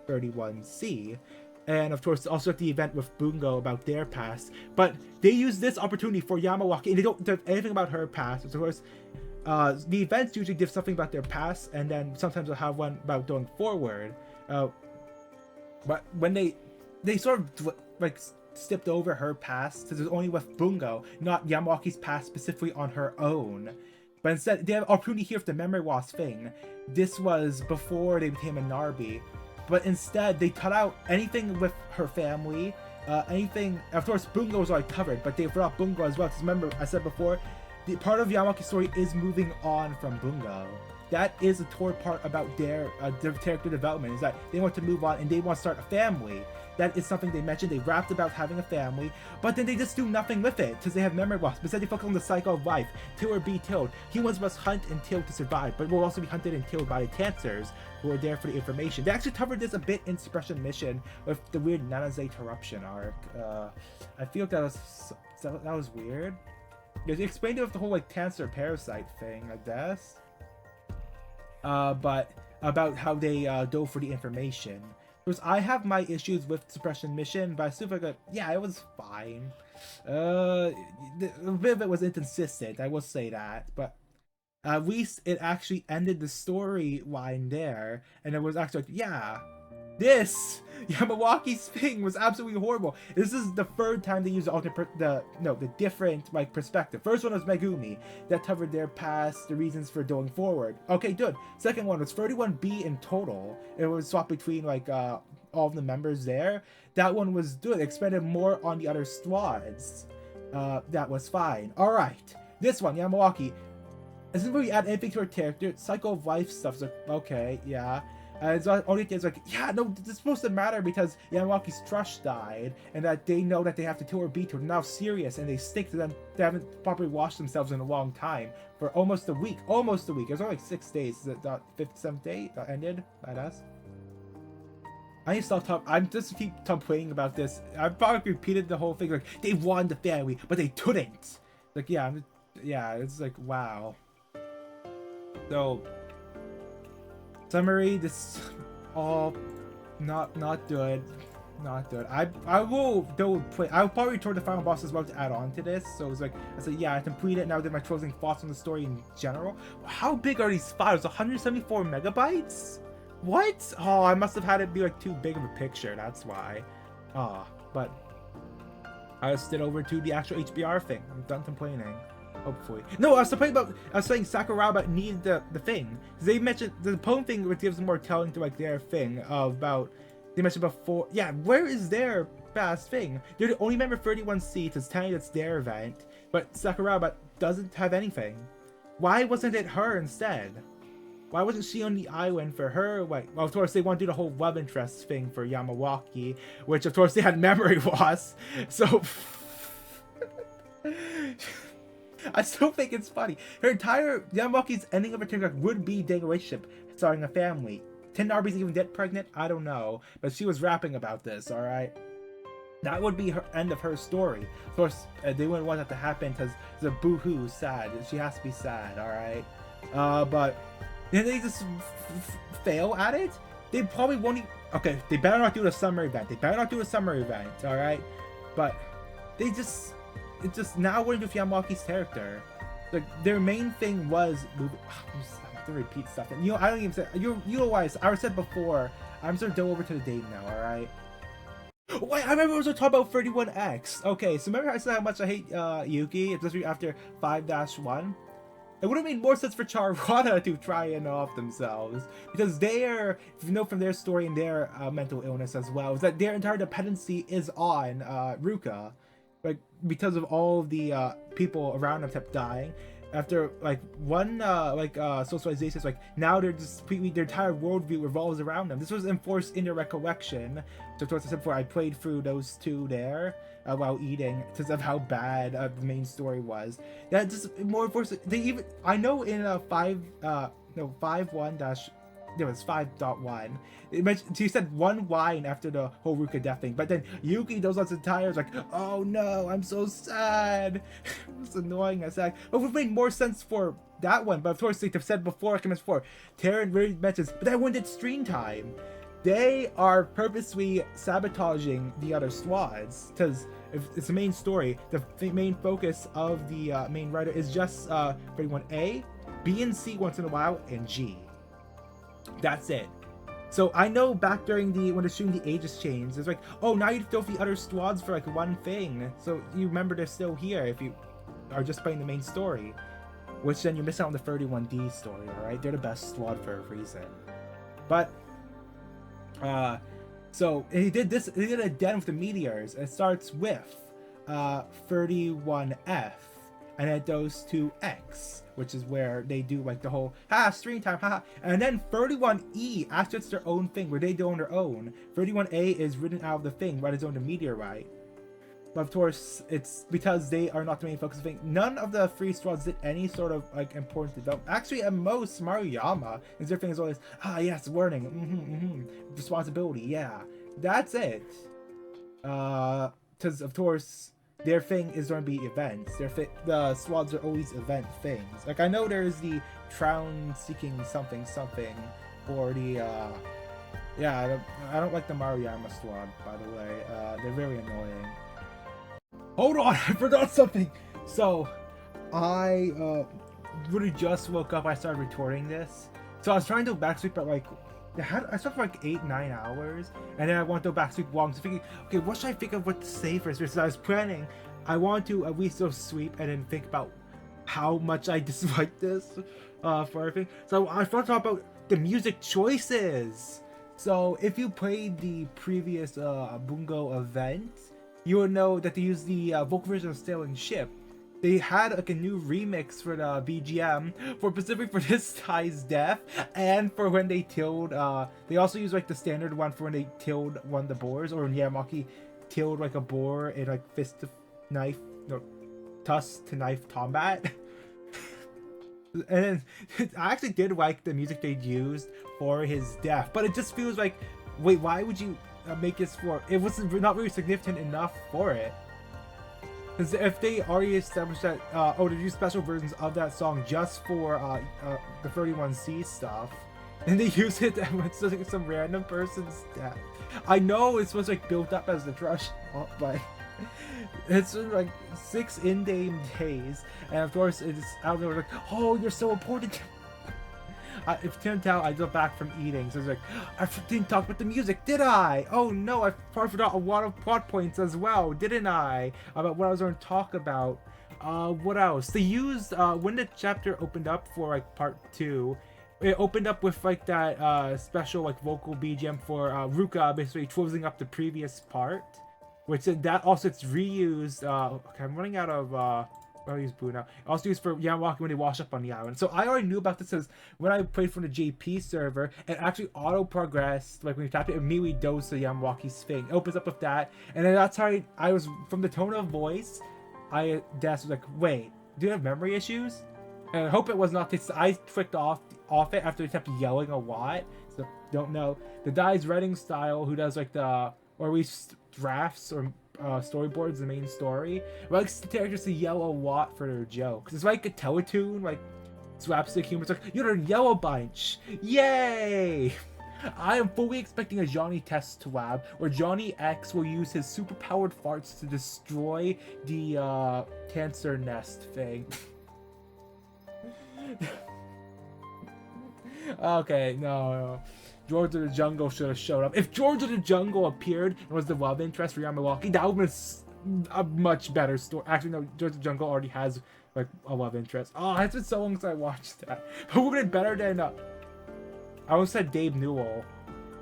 31C. And of course, also at the event with Bungo about their past. But they use this opportunity for Yamawaki, and they don't do anything about her past. Of course, the events usually give something about their past, and then sometimes they'll have one about going forward. But when they sort of like skipped over her past, because it was only with Bungo, not Yamawaki's past specifically on her own. But instead, they have opportunity here for the memory loss thing. This was before they became a Narbi. But instead, they cut out anything with her family, anything... Of course, Bungo was already covered, but they forgot Bungo as well. Because remember, I said before, the part of Yamawaki's story is moving on from Bungo. That is a core part about their character development, is that they want to move on and they want to start a family. That is something they mentioned. They rapped about having a family, but then they just do nothing with it because they have memory loss. Instead, they focus on the cycle of life. Kill or be killed. Humans must hunt and kill to survive, but will also be hunted and killed by the cancers who are there for the information. They actually covered this a bit in Suppression Mission with the weird Nanaze Corruption arc. I feel that was weird. They explained it with the whole like cancer parasite thing, I guess. But about how they go for the information. Because I have my issues with Suppression Mission, but I still feel like, yeah, it was fine. A bit of it was inconsistent, I will say that, but at least it actually ended the storyline there, and it was actually like, yeah, this Yamawaki's thing was absolutely horrible. This is the 3rd time they used the different like perspective. First one was Megumi that covered their past, the reasons for going forward. Okay, good. Second one was 31B in total. It was swapped between like all of the members there. That one was good. It expanded more on the other squads. That was fine. All right, this one Yamawaki. It doesn't really add anything to her character. Cycle of life stuff is like, okay, yeah. It's only thing is like, yeah, no, this is supposed to matter because Yamawaki's trust died, and that they know that they have to kill or beat her. They're now serious, and they stick to them. They haven't properly washed themselves in a long time for almost a week. Almost a week. It was only like 6 days. Is it the 5th, 7th day that ended? Badass. I need to stop talking. I'm just keep complaining about this. I probably repeated the whole thing. Like they won the family, but they couldn't. Like yeah, it's like wow. So. Summary, this all not good. Not good. I will though play. I'll probably return the final boss as well to add on to this. So it's like I said, yeah, I complete it now. Did my closing thoughts on the story in general. How big are these files? 174 megabytes? What? Oh, I must have had it be like too big of a picture. That's why. But I just over to the actual HBR thing. I'm done complaining. Hopefully. No, I was saying Sakuraba needed the thing. They mentioned the poem thing, which gives more telling to like their thing about. They mentioned before. Yeah, where is their fast thing? They're the only member 31C to tell you that's their event, but Sakuraba doesn't have anything. Why wasn't it her instead? Why wasn't she on the island for her? Like, well, of course they want to do the whole love interest thing for Yamawaki, which of course they had memory loss. So I still think it's funny. Her entire Yamawaki's ending of her like would-be dating relationship, starting a family. 10 Arby's even get pregnant? I don't know. But she was rapping about this, alright? That would be her end of her story. Of course, they wouldn't want that to happen because it's a boo-hoo, sad. She has to be sad, alright? But then they just fail at it? They probably won't even... Okay, they better not do the summer event. They better not do a summer event, alright? But they just... It's just now we're into Yamawaki's character. Like, their main thing was... to repeat stuff, and I don't even say you know why I said before. I'm sort of go over to the date now, all right? Wait, I remember we were talking about 31X. Okay, so remember I said how much I hate Yuki, especially after 5-1. It would have made more sense for Charwana to try and off themselves, because they're, if you know from their story and their mental illness as well, is that their entire dependency is on Ruka, like because of all of the people around them kept dying. After like one socialization, like now they're just their entire worldview revolves around them. This was enforced in their recollection. So towards the step before I played through those two there while eating because of how bad the main story was. That just more enforced. They even I know in 5-1- there was 5.1. It mentioned, she said one line after the whole Ruka death thing, but then Yuki does lots of tires like, oh no, I'm so sad. It's annoying as heck. But it would make more sense for that one. But of course, like I've said before, like I mentioned before, Taryn really mentions, but that one did screen time. They are purposely sabotaging the other squads because if it's the main story, the main focus of the main writer is just 31A, B and C once in a while, and G. That's it. So I know back during when they're shooting the Aegis chains, it's like, oh, now you have to go for the other squads for like one thing. So you remember they're still here if you are just playing the main story. Which then you miss out on the 31D story, alright? They're the best squad for a reason. But, so he did this, he did it again with the meteors. It starts with 31F, and it goes to X, which is where they do like the whole screen time, haha. And then 31E actually it's their own thing where they do on their own. 31A is written out of the thing right as on the meteorite. But of course, it's because they are not the main focus of the thing. None of the three squads did any sort of like important development. Actually, at most, Maruyama is their thing is always yes, learning, responsibility, yeah, that's it. Because of course, their thing is going to be events. The squads are always event things. Like I know there's the Trown seeking something for the yeah. I don't like the Maruyama squad, by the way. They're very annoying. Hold on, I forgot something. So I really just woke up. I started recording this. So I was trying to backsweep at like. I slept for like 8-9 hours, and then I want to go back to long. So thinking, okay, what should I think of what to say first? Because I was planning, I want to at least go sweep and then think about how much I dislike this for everything. So I thought about the music choices. So if you played the previous Bungo event, you will know that they used the vocal version of Sailing Ship. They had like a new remix for the BGM specifically for this guy's death and for when they killed. They also used like the standard one for when they killed one of the boars, or when Yamaki killed like a boar in like fist to knife, no, tusk to knife combat. And then I actually did like the music they used for his death, but it just feels like, wait, why would you make this for? It wasn't not really significant enough for it. Because if they already established that, they use special versions of that song just for the 31C stuff, And they use it when it's like some random person's death. I know it's supposed to like build up as the rush, but it's been like 6 in-game days, and of course it's out there like, oh, you're so important. If you can't tell, I got back from eating, so it's like, I didn't talk about the music, did I? Oh no, I probably forgot a lot of plot points as well, didn't I? About what I was going to talk about. What else? They used, when the chapter opened up for like part 2, it opened up with like that special like vocal BGM for Ruka, basically closing up the previous part, which that also it's reused. Okay, I'm running out of I'll use Boo now. Also used for Yamawaki when they wash up on the island. So I already knew about this because when I played from the JP server, it actually auto progressed. Like when you tapped it, immediately goes to Yamawaki's thing. It opens up with that, and then that's how I was from the tone of voice. Des was like, wait, do you have memory issues? And I hope it was not this. I clicked off it after he kept yelling a lot. So don't know. The guy's writing style who does like the, or at least drafts or storyboards, the main story, likes the characters to yell a lot for their jokes. It's like a teletoon, like slapstick humor. It's like, you're a yellow bunch, yay! I am fully expecting a Johnny test lab where Johnny X will use his superpowered farts to destroy the cancer nest thing. Okay, no. George of the Jungle should have showed up. If George of the Jungle appeared and was the love interest for Yamawaki, that would have been a much better story. Actually, no, George of the Jungle already has like a love interest. Oh, it's been so long since I watched that. But would have been better than I almost said Dave Newell.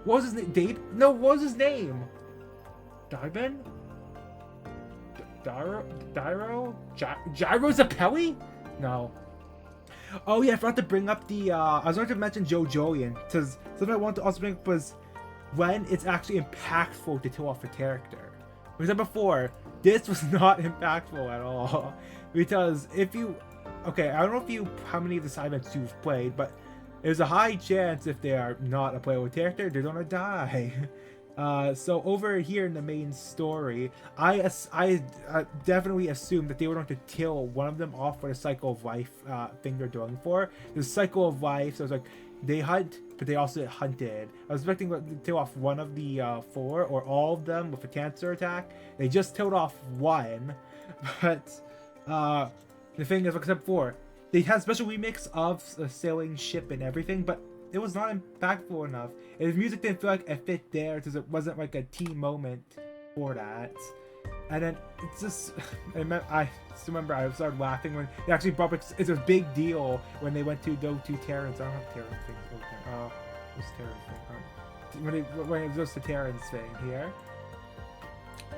What was his name? Dave? No, what was his name? Daiben? Gyro Zappelli? No. Oh yeah, I forgot to bring up the, I was going to mention Joe Jolian, because something I wanted to also bring up was when it's actually impactful to kill off a character. We said before, this was not impactful at all. Because if you, okay, I don't know if you, how many of the side events you've played, but there's a high chance if they are not a playable character, they're gonna die. So over here in the main story, I definitely assumed that they were going to kill one of them off for the cycle of life thing they're doing for. The cycle of life, so it's like they hunt, but they also get hunted. I was expecting to kill off one of the 4 or all of them with a cancer attack. They just killed off one, but the thing is, like I said before, they had a special remix of a sailing ship and everything, but it was not impactful enough. And the music didn't feel like it fit there because it wasn't like a team moment for that. And then it's just, I still remember I started laughing when they actually brought up, it's a big deal when they went to go to Terrence. I don't have Terrence thing. What's Terrence thing? When it was the Terrence thing here.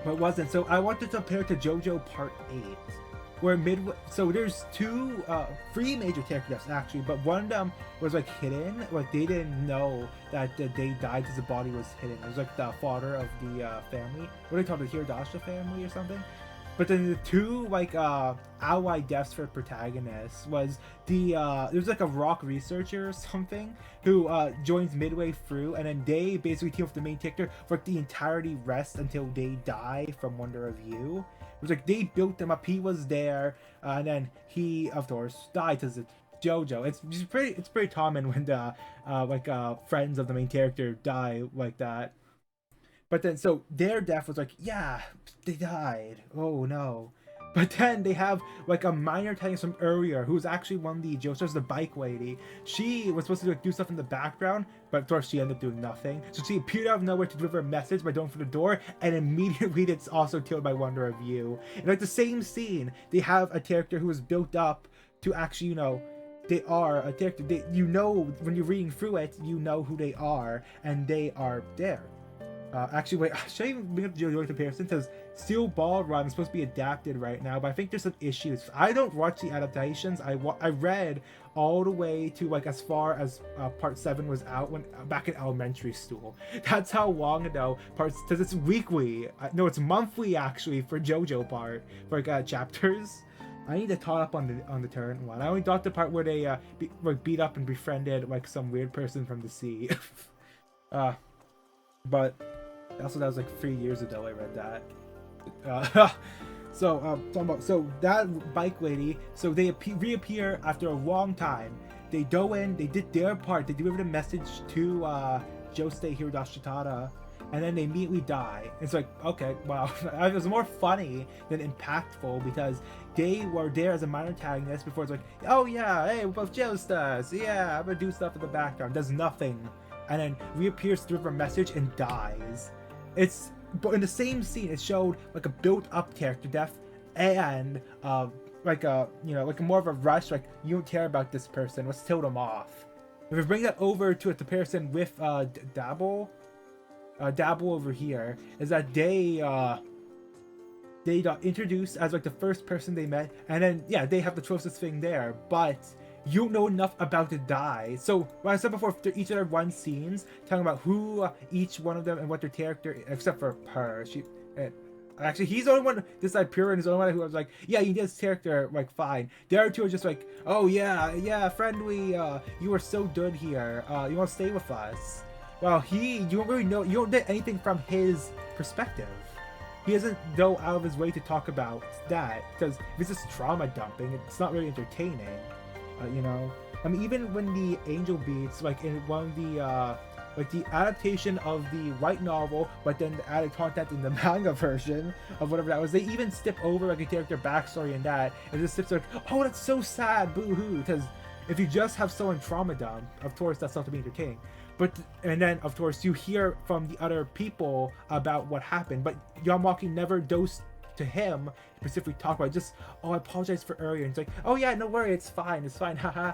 But it wasn't. So I wanted to compare to JoJo Part 8. Where so there's 3 major character deaths actually, but one of them was like hidden, like they didn't know that they died because the body was hidden. It was like the father of the family. What do they call it, the Hirodasha family or something? But then the 2 like ally deaths for protagonists was the there's like a rock researcher or something who joins midway through, and then they basically team with the main character for like the entirety rest until they die from Wonder of You. It was like they built him up, he was there, and then he of course died because it's JoJo. It's pretty common when the friends of the main character die like that. But then so their death was like, yeah, they died. Oh no. But then they have like a minor telling from earlier who's actually one of the JoJo's, the bike lady. She was supposed to like, do stuff in the background, but of course she ended up doing nothing. So she appeared out of nowhere to deliver a message by going for the door, and immediately it's also killed by Wonder of You. And like the same scene, they have a character who is built up to actually, you know, they are a character. You know, when you're reading through it, you know who they are, and they are there. Actually, wait, should I even bring up JoJo comparison? Because Steel Ball Run is supposed to be adapted right now, but I think there's some issues. I don't watch the adaptations. I read all the way to like as far as part 7 was out when back in elementary school. That's how long ago because it's weekly. No, it's monthly actually for JoJo part for like chapters. I need to caught up on the current one. I only got the part where they beat up and befriended like some weird person from the sea. But also that was like 3 years ago I read that. So that bike lady, so they reappear after a long time. they go in, they did their part, they delivered a message to Josei Hiroshitada, and then they immediately die. It's like, okay, wow. It was more funny than impactful because they were there as a minor antagonist before it's like, oh yeah, hey, we're both Joestas, yeah, I'm gonna do stuff in the background, does nothing, and then reappears to deliver a message and dies. But in the same scene, it showed like a built-up character death and like a more of a rush, like you don't care about this person, let's kill them off. If we bring that over to a comparison with Dabble over here, is that they got introduced as like the first person they met, and then yeah, they have the closest thing there, but you don't know enough about to die. So what I said before, each of their one scenes talking about who each one of them and what their character, except for her, actually, he's the only one, this side PURRIN is the only one who was like, yeah, you get his character, like, fine. The other two are just like, oh yeah, friendly, you were so good here, you want to stay with us? Well, you don't really know, you don't get anything from his perspective. He doesn't go out of his way to talk about that, because if it's just trauma dumping, it's not really entertaining, you know? I mean, even when the angel beats, like, in one of the, like the adaptation of the light novel, but then the added content in the manga version of whatever that was, they even skip over like a character backstory in that, and just skips like, oh, that's so sad, boo-hoo, because if you just have someone trauma dump, of course that's not to be entertaining. And then of course you hear from the other people about what happened, but Yamaki never goes to him specifically talk about it, just, oh, I apologize for earlier, and it's like, oh yeah, no worry, it's fine, haha.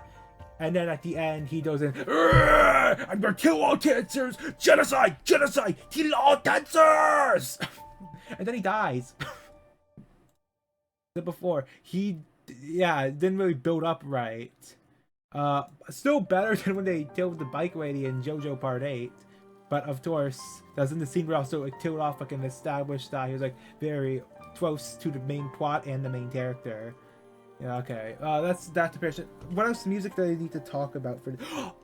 And then at the end, he goes in, I'm gonna kill all cancers! Genocide! Kill all cancers! And then he dies. Before, didn't really build up right. Still better than when they killed the bike lady in JoJo Part 8. But of course, that's in the scene where also like killed off like an established guy. He was like very close to the main plot and the main character. Yeah, okay. That's that comparison. What else music that I need to talk about for?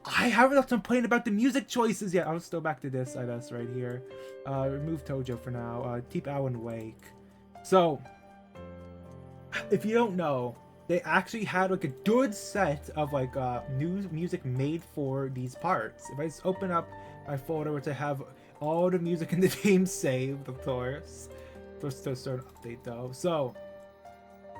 I haven't enough complaint about the music choices yet. I'll still back to this, I guess, right here. Remove Tojo for now. Keep Alan Wake. So, if you don't know, they actually had like a good set of like new music made for these parts. If I just open up my folder, which I have all the music in the game saved, of course. Let's still start an update though. So.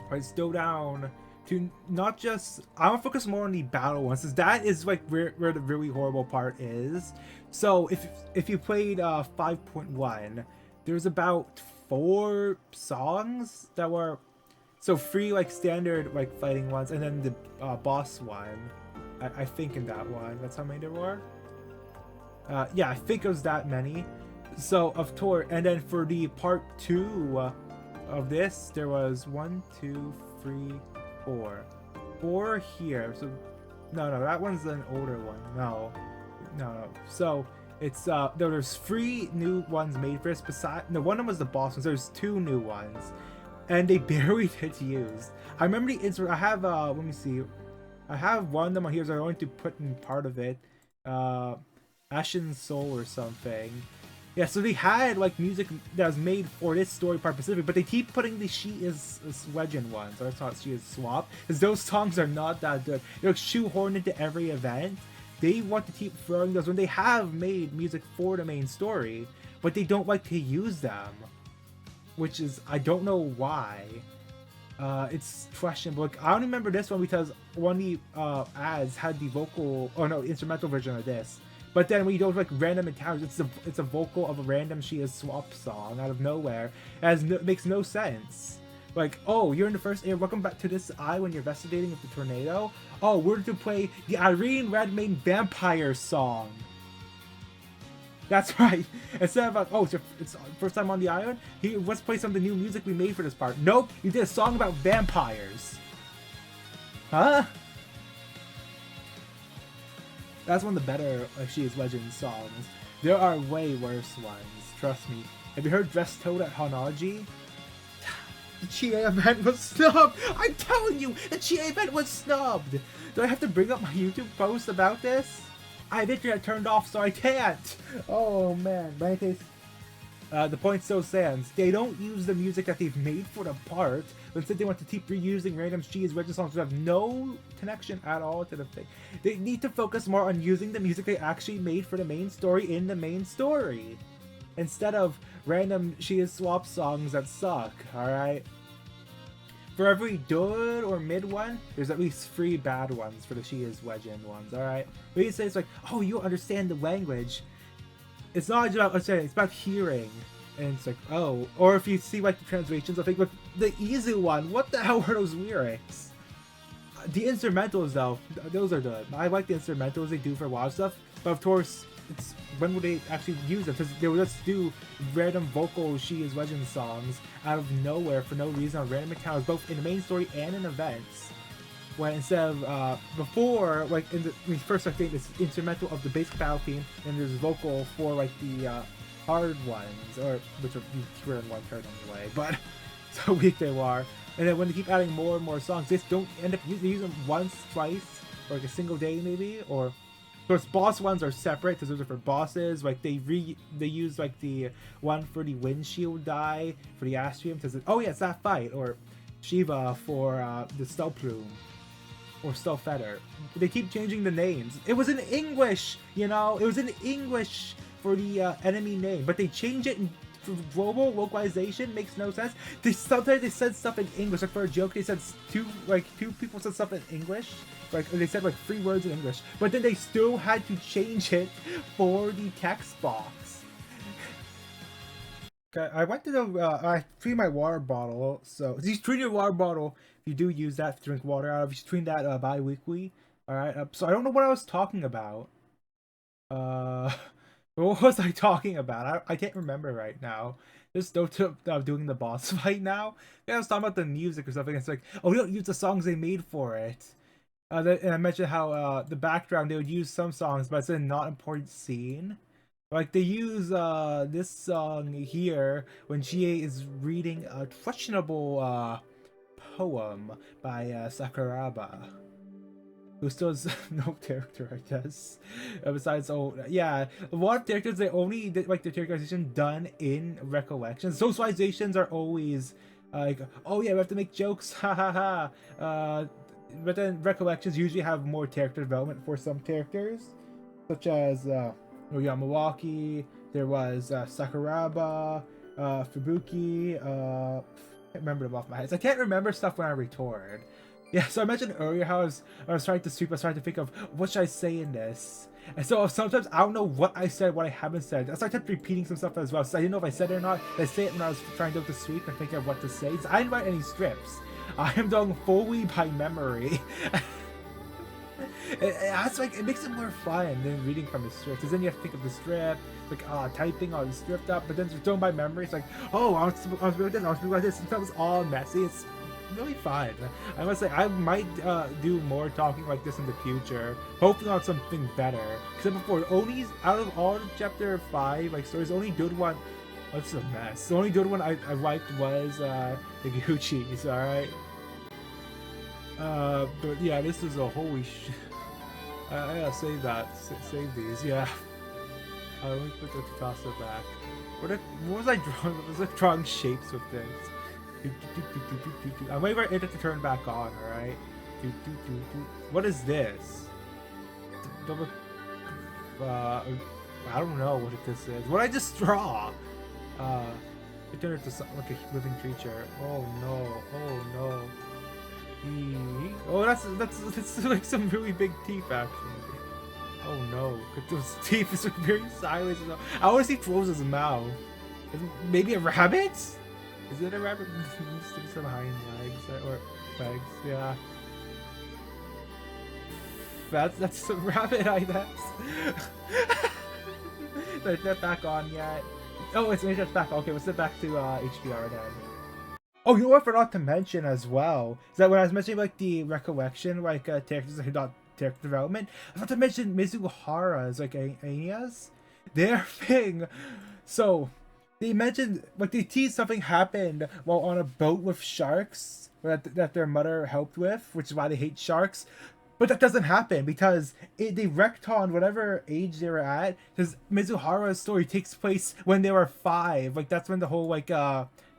Let's go down to not just, I want to focus more on the battle ones, because that is like where the really horrible part is. So if you played 5.1, there's about 4 songs that were, so 3 like standard like fighting ones, and then the boss one, I think in that one, that's how many there were. Yeah, I think it was that many. So of course, and then for the part 2 of this, there was 1, 2, 3, 4 here. So no, that one's an older one. No. So it's there's 3 new ones made for this. One of them was the boss ones. There's 2 new ones, and they barely get used. I remember the intro. I have let me see. I have one of them on here, so I'm going to put in part of it. Ashen Soul or something. Yeah, so they had like music that was made for this story part specific, but they keep putting the She Is Legend ones, or it's not She Is Swap, because those songs are not that good. They're like shoehorned into every event. They want to keep throwing those when they have made music for the main story, but they don't like to use them, which is, I don't know why. It's questionable. Like, I don't remember this one because one of the ads had the vocal, or no, instrumental version of this. But then when you go to like random encounters, it's a vocal of a random She Is Swap song out of nowhere. It makes no sense. Like, oh, you're in the first area. Welcome back to this eye when you're investigating with the tornado. Oh, we're to play the Irene Redmayne Vampire song. That's right. Instead of oh, it's first time on the island. Let's play some of the new music we made for this part. Nope, you did a song about vampires. Huh? That's one of the better She Is Legend songs. There are way worse ones, trust me. Have you heard Dress Toad at Hanaji? The Chie event was snubbed! I'm telling you, the Chie event was snubbed! Do I have to bring up my YouTube post about this? I have internet turned off, so I can't! Oh man, The point still stands. They don't use the music that they've made for the part, but instead they want to keep reusing random She's Wedges songs that have no connection at all to the thing. They need to focus more on using the music they actually made for the main story in the main story, instead of random She Is swap songs that suck, alright? For every good or mid one, there's at least 3 bad ones for the She Is Legend ones, alright? But you say it's like, oh, you understand the language. It's not about understanding, it's about hearing. And it's like, oh. Or if you see like the translations, I think with the easy one, what the hell were those lyrics? The instrumentals though, those are good. I like the instrumentals they do for a lot of stuff, but of course, it's when would they actually use them? Because they would just do random vocal She Is Legend songs out of nowhere for no reason on random accounts, both in the main story and in events. When instead of before, like in the first, I think it's instrumental of the basic battle theme, and there's vocal for like the hard ones, or which are you hear in one turn anyway. But so weak they are. And then when they keep adding more and more songs, they just don't end up using them once, twice, or like a single day maybe. Or of course, boss ones are separate because those are for bosses. Like they use like the one for the windshield die for the Astrium because oh yeah, it's that fight, or Shiva for the Stealth Plume. Or Stealth Feather. They keep changing the names. It was in English, you know? It was in English for the enemy name, but they change it in global localization. Makes no sense. Sometimes they said stuff in English, like for a joke, they said two people said stuff in English, like they said like 3 words in English, but then they still had to change it for the text box. Okay, I went to the I cleaned my water bottle, so you clean your water bottle. You do use that to drink water out of. You clean that bi-weekly. Alright, so I don't know what I was talking about. What was I talking about? I can't remember right now. Just doing the boss fight now. Yeah, I was talking about the music or something. It's like, oh, we don't use the songs they made for it. And I mentioned how the background, they would use some songs, but it's a not important scene. Like, they use this song here when GA is reading a questionable poem by Sakuraba, who still has no character, I guess. Besides, oh yeah, a lot of characters they only did like the characterization done in recollections. Socializations are always like, oh yeah, we have to make jokes, ha ha ha. But then recollections usually have more character development for some characters, such as Yamawaki. There was Sakuraba, Fubuki. I can't remember them off my head. I can't remember stuff when I record. Yeah, so I mentioned earlier how I was trying to sweep. I was trying to think of what should I say in this, and so sometimes I don't know what I said, what I haven't said. So I kept repeating some stuff as well. So I didn't know if I said it or not. I say it when I was trying to sweep and think of what to say. So I didn't write any scripts. I am done fully by memory. That's like, it makes it more fun than reading from the script, because then you have to think of the script, like typing all the script up, but then it's done by memory. It's like, oh, I was doing this, I was doing this, and it was all messy. It's really fun. I must say, I might do more talking like this in the future, hopefully on something better. Because before, only out of all chapter 5 like stories, the only good one, what's a mess? The only good one I liked was the Gucci's, alright? But yeah, this is a holy shit. I gotta save that. Save these, yeah. Let me put the Picasso back. What was I drawing? I was like drawing shapes with this. I'm waiting for it to turn back on, alright? What is this? I don't know what this is. What did I just draw? It turned into something like a living creature. Oh no, oh no. Oh, that's like some really big teeth, actually. Oh no, those teeth is like very sideways. I want to see he close his mouth. Maybe a rabbit? Is it a rabbit? Stick some hind legs or legs? Yeah. That's a rabbit, I guess. Is that back on yet? Oh, it's back. Okay, let's get back to HBR then. Oh, you know what I forgot to mention as well is that when I was mentioning like the recollection, like characters that not character development, I forgot to mention Mizuhara's like Ainia's, their thing. So they mentioned like they teased something happened while on a boat with sharks that their mother helped with, which is why they hate sharks. But that doesn't happen because they retcon whatever age they were at. Because Mizuhara's story takes place when they were 5. Like that's when the whole like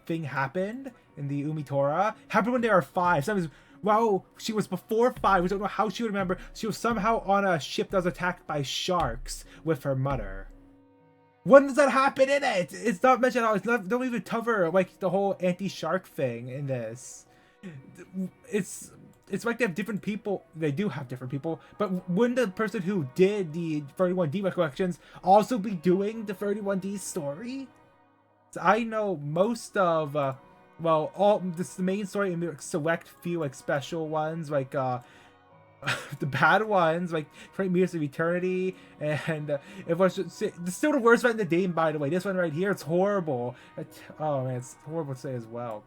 thing happened in the Umitora. Happened when they were 5. So that was, well, she was before 5. We don't know how she would remember. She was somehow on a ship that was attacked by sharks with her mother. When does that happen in it? It's not mentioned at all. It's not. Don't even cover like the whole anti-shark thing in this. It's like they have different people. They do have different people, but wouldn't the person who did the 31D recollections also be doing the 31D story? So I know most of, well, all this the main story and like, select few like special ones, like the bad ones, like 20 Meters of Eternity, and it was just, it's still the worst one in the game, by the way. This one right here, it's horrible. Oh man, it's horrible to say as well.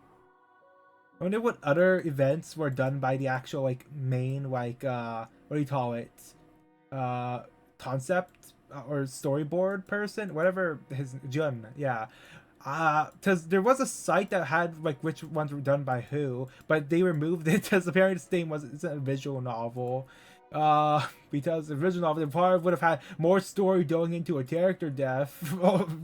I wonder what other events were done by the actual like main like what do you call it, concept or storyboard person, whatever his Jun, yeah. Because there was a site that had like which ones were done by who, but they removed it because apparently this thing it's a visual novel. Because the original novel they probably would have had more story going into a character death.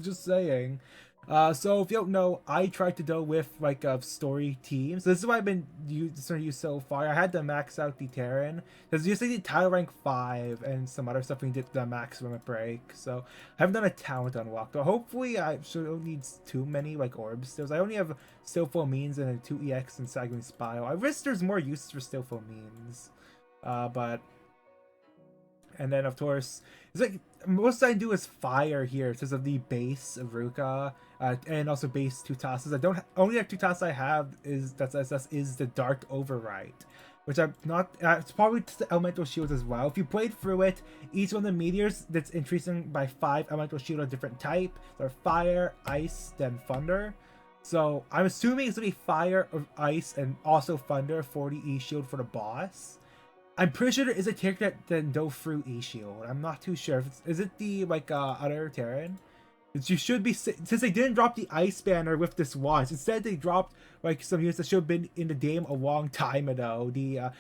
Just saying. So if you don't know, I tried to go with like a story team. So this is what I've been starting to use so far. I had to max out the Terran because usually the title rank 5 and some other stuff we did the maximum at break. So I haven't done a talent unlock. So hopefully I don't need too many like orbs. I only have Stillful Means and a 2EX and Sanguine Spile. I wish there's more uses for Stillful Means. But and then of course it's like most I do is fire here because of the base of Ruka. And also base 2 tosses. I don't only have 2 tosses I have is that's SS is the Dark Override, which I'm not. It's probably just the elemental shields as well. If you played through it, each one of the meteors that's increasing by 5 elemental shield of different type. So fire, ice, then thunder. So I'm assuming it's gonna be fire or ice and also thunder 40 E shield for the boss. I'm pretty sure there is a character that can go through E shield. I'm not too sure if is it the like other Terran. You should be, since they didn't drop the ice banner with this once, instead they dropped like some units that should have been in the game a long time ago. The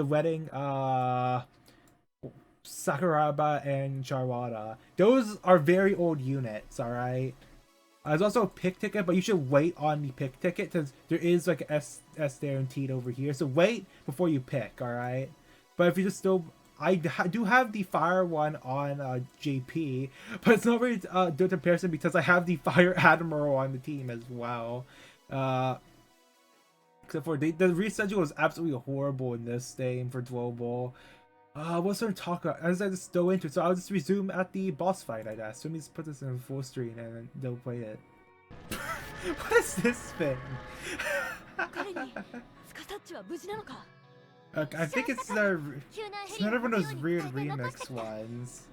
wedding Sakuraba and Charwada. Those are very old units, alright? There's also a pick ticket, but you should wait on the pick ticket because there is like an S guaranteed over here. So wait before you pick, alright? But if you just still I do have the fire one on JP, but it's not very good comparison because I have the fire admiral on the team as well. Except for the reschedule was absolutely horrible in this game for global. What's there to talk about? As I just go into it, so I'll just resume at the boss fight, I guess. So let me just put this in full screen and then they'll play it. What is this thing? I think it's not one of those weird remix ones.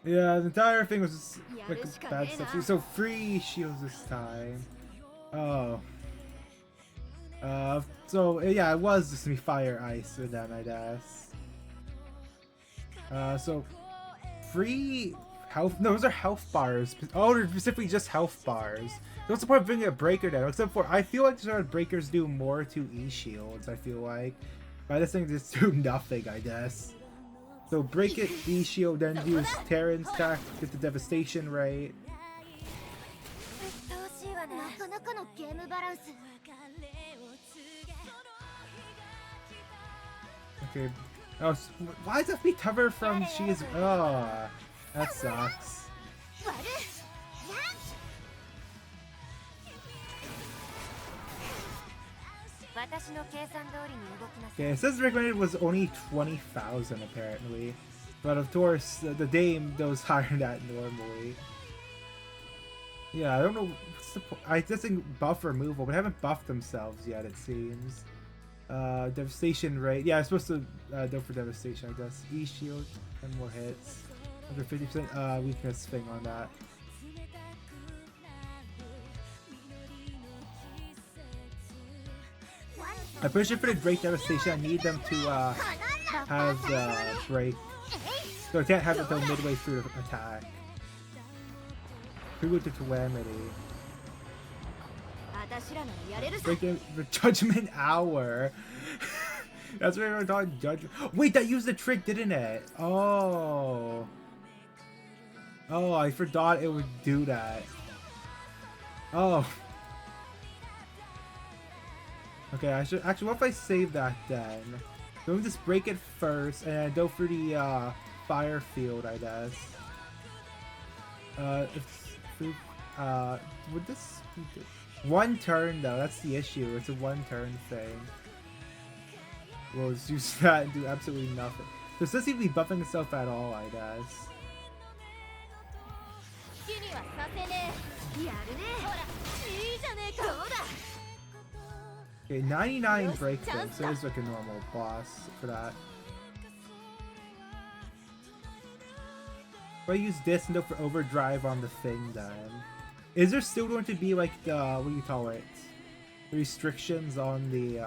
Yeah, the entire thing was just like bad stuff. So free shields this time. Oh. So yeah, it was just gonna be fire ice with them, I guess. So free health. No, those are health bars. Oh, they're specifically just health bars. What's the point of bringing a breaker down? Except for I feel like sort of breakers do more to E shields. I feel like, but this thing just do nothing, I guess. So break it, E shield, then use Terran's attack, get the devastation rate. Okay. Oh, why does that be covered from she is? Oh, that sucks. Okay, it says recommended was only 20,000 apparently, but of course the game goes higher than that normally. Yeah, I don't know. What's the I just think buff removal, but haven't buffed themselves yet. It seems. Devastation rate. Yeah, I'm supposed to go for devastation, I guess. E shield, 10 more hits. Under 50% weakness thing on that. I'm pretty sure for the break devastation, I need them to have the break. So I can't have it go midway through the attack. Prelude to Calamity. Breaking the Judgment Hour. That's what we were talking Judgment. Wait, that used the trick, didn't it? Oh. Oh, I forgot it would do that. Oh. Okay, I should actually. What if I save that then? Let me just break it first and go for the fire field, I guess. Would this be one turn though? That's the issue. It's a one turn thing. We'll just use that and do absolutely nothing. This doesn't seem to be buffing itself at all, I guess. Okay, 99 break thing, so it's like a normal boss for that. If I use this and go for overdrive on the thing then. Is there still going to be like the, what do you call it? Restrictions on the,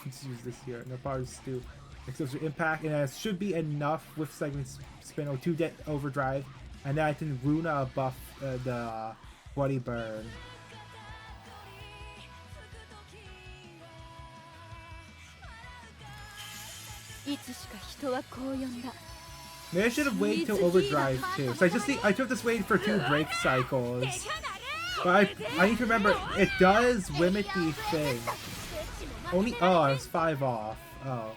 let's use this here. No powers to explosive impact, and it should be enough with segment spin to get overdrive, and then I can Runa buff the bloody burn. Maybe I should have waited till overdrive too. So I took this wait for 2 break cycles. But I need to remember it does limit the thing. Only I was 5 off. Oh.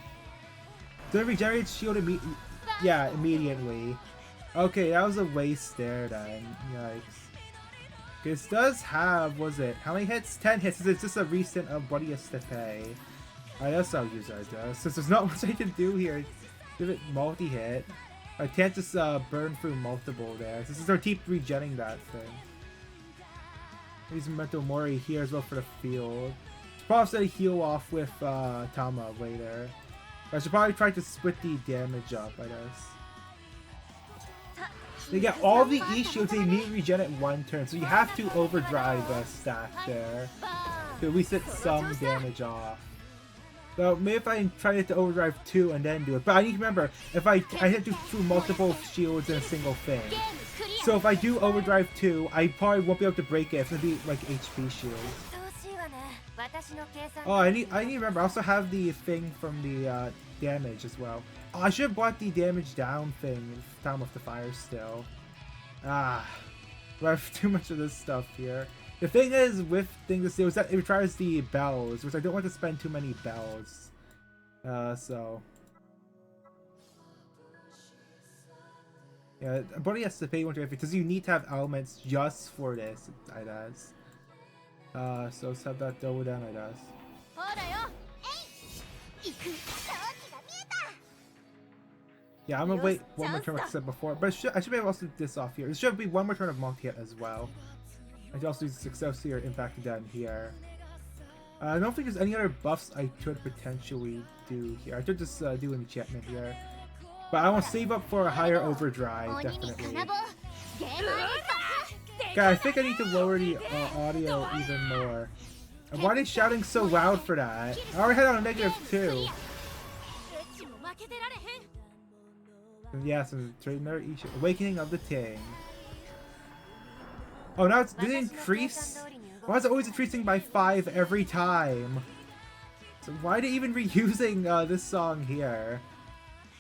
So it regenerates shield immediately. Okay, that was a waste there then. Yikes. This does have, how many hits? 10 hits. It's just a recent of what he has to pay. I guess I'll use our dust. Since there's not much I can do here. Give it multi-hit. I can't just burn through multiple there. This is our keep regenning that thing. Use Mental Mori here as well for the field. Should probably set a heal off with Tama later. I should probably try to split the damage up, I guess. They get all the E shields, they need to regen at 1 turn, so you have to overdrive a stack there to at least get some damage off. So maybe if I try to overdrive 2 and then do it, but I need to remember if I hit through multiple shields in a single thing. So if I do overdrive 2, I probably won't be able to break it. It's gonna be like HP shield. Oh, I need to remember. I also have the thing from the damage as well. Oh, I should have bought the damage down thing down with the fire still. I have too much of this stuff here. The thing is with things to steal is that it requires the bells, which I don't want to spend too many bells. So yeah, Buddy has to pay 1 because you need to have elements just for this, I guess. So let's have that go down, I guess. Yeah, I'm gonna wait 1 more turn like I said before, but I should be able to do this off here. There should be 1 more turn of multi-hit as well. I can also use success here, impact down here. I don't think there's any other buffs I could potentially do here. I could just do an enchantment here. But I want to save up for a higher overdrive, definitely. God, I think I need to lower the audio even more. And why are they shouting so loud for that? I already had on a -2. And yeah, some trainer Awakening of the Ting. Oh, now did it increase? Why is it always increasing by 5 every time? So why are they even reusing this song here?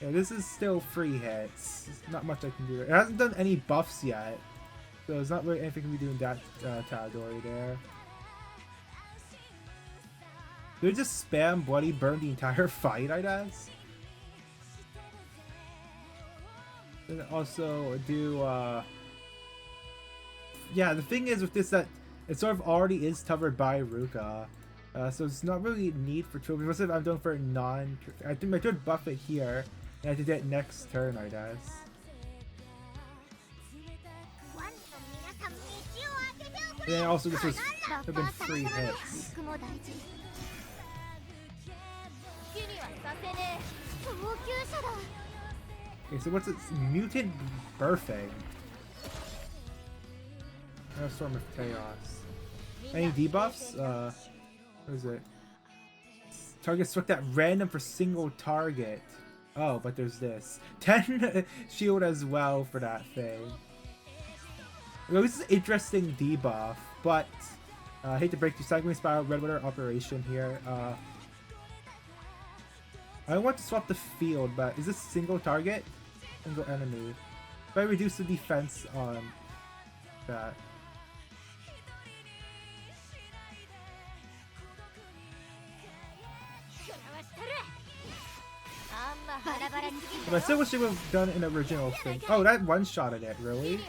Yeah, this is still free hits. There's not much I can do. It hasn't done any buffs yet. So there's not really anything we can do in that category there. Do they just spam Bloody Burn the entire fight, I guess? And also do, yeah, the thing is with this that it sort of already is covered by Ruka. So it's not really a need for trophies. Most of it I'm doing for non. I think I could buff it here, and I could do it next turn, I guess. And then also this was have been free hits. Okay, so what's it? Mutant Birthing. Storm of Chaos. Any debuffs? What is it? Target struck that random for single target. Oh, but there's this. 10 shield as well for that thing. Well, this is an interesting debuff, but I hate to break the cycling spiral red water operation here. I want to swap the field, but is this single target? Single enemy. If I reduce the defense on that. But I still wish they would have done an original thing. Oh, that one-shotted it, really?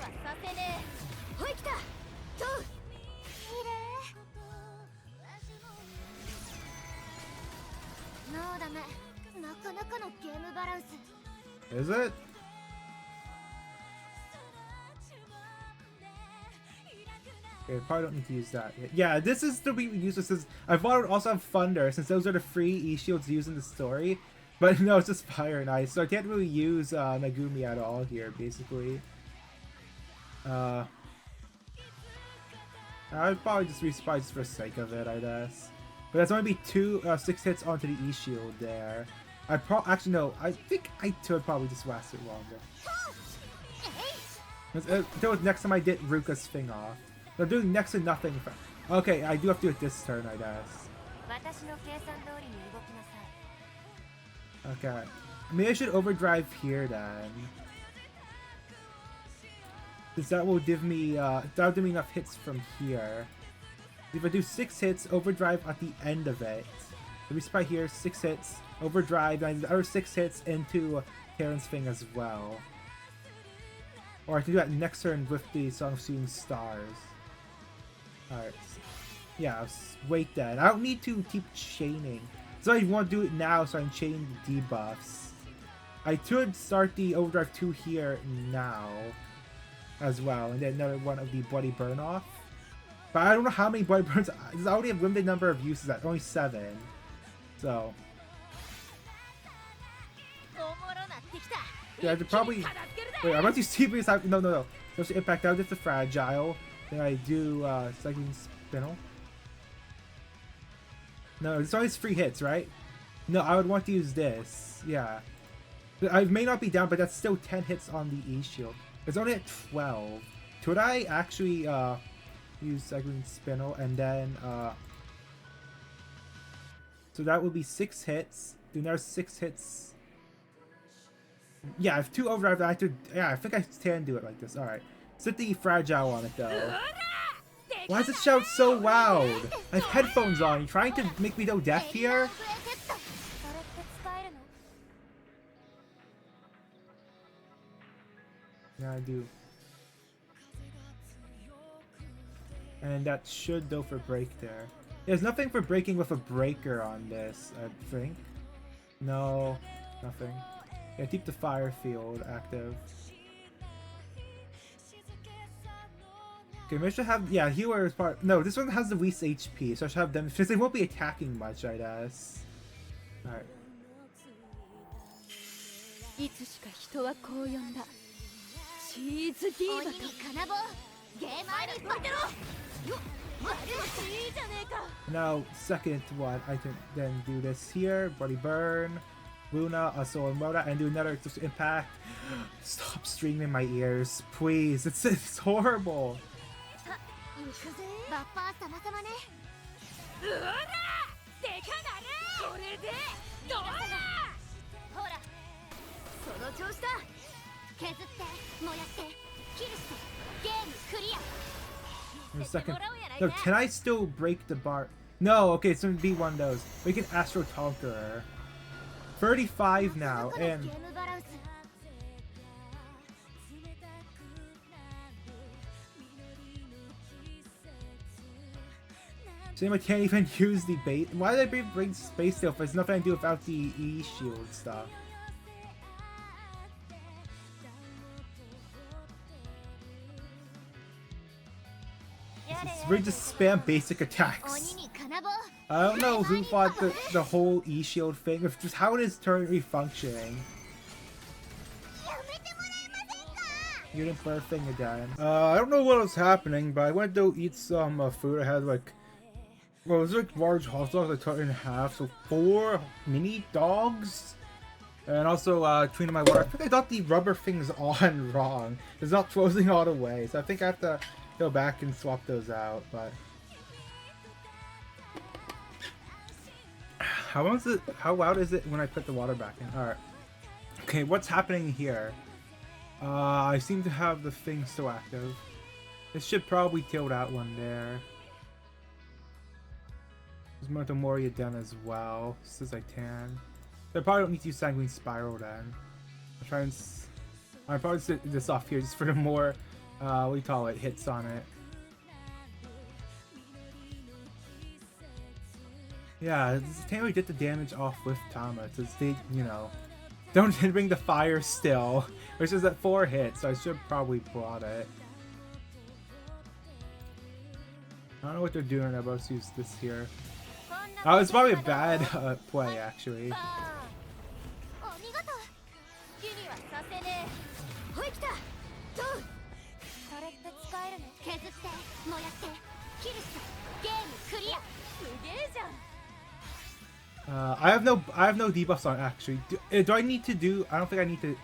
Is it? Okay, probably don't need to use that yet. Yeah, this is to be useless. I thought it would also have Thunder, since those are the free E-shields used in the story. But no, it's just Fire and Ice, so I can't really use Megumi at all here, basically. I'd probably just respawn just for the sake of it, I guess. But that's only be 6 hits onto the E-shield there. Actually, no, I think I would probably just last it longer. Until next time I get Ruka's thing off. I'm doing next to nothing. Okay, I do have to do it this turn, I guess. Okay. Maybe I should overdrive here then. Because that will give me enough hits from here. If I do 6 hits, overdrive at the end of it. Resupply here, 6 hits, overdrive, and the other 6 hits into Karen's thing as well. Or I can do that next turn with the Song of Shooting Stars. Alright. Yeah, wait then. I don't need to keep chaining. So I want to do it now so I can chain the debuffs. I could start the Overdrive 2 here now as well, and then another one of the Bloody Burn off. But I don't know how many Bloody Burns. I already have limited number of uses, at only 7. So yeah, I could probably wait. I'm about to see if no. Just impact out. It's the fragile. Then I do cycling spinel. No, it's always 3 hits, right? No, I would want to use this. Yeah. I may not be down, but that's still 10 hits on the E-shield. It's only at 12. Could I actually use cycling spinel and then so that would be 6 hits. Do another 6 hits. Yeah, I have 2 overdrive. I think I can do it like this. Alright. Set the fragile on it though. Why does it shout so loud? I have headphones on. You trying to make me go deaf here? Yeah, I do. And that should go for break there. There's nothing for breaking with a breaker on this, I think. No, nothing. Yeah, keep the fire field active. Okay, maybe I should have, yeah, healer is part. No, this one has the least HP, so I should have them because they won't be attacking much, I guess. Alright. Now, second one, I can then do this here. Bloody Burn, Luna, Soul Moda, and do another just impact. Stop streaming in my ears, please. It's horrible. In a second. No, can I still break the bar? No, okay, it's gonna be one of those. We can Astro Conqueror. 35 now, and Same, I can't even use the bait. Why did I bring Space Steel if there's nothing I can do without the E-shield stuff? We just spam basic attacks. I don't know who thought the whole E-shield thing, of just how it is currently functioning. You didn't play a thing again. I don't know what was happening, but I went to eat some food. I had like, well, it was like large hot dogs I cut in half, so 4 mini dogs. And also, cleaning my water. I think I got the rubber things on wrong. It's not closing all the way, so I think I have to go back and swap those out, but How is it? How loud is it when I put the water back in? All right. Okay, what's happening here? I seem to have the thing still active. This should probably tilt out one there. There's Mental Moria done as well, just as I can. I probably don't need to use Sanguine Spiral then. I'll try and I'll probably set this off here just for the more, what do you call it, hits on it. Yeah, this can't really get the damage off with Tama. It's they, you know, don't bring the fire still, which is at 4 hits, so I should probably plot it. I don't know what they're doing. I'm about to use this here. Oh, it's probably a bad play, actually. I have no debuffs on actually. Do I need to do? I don't think I need to.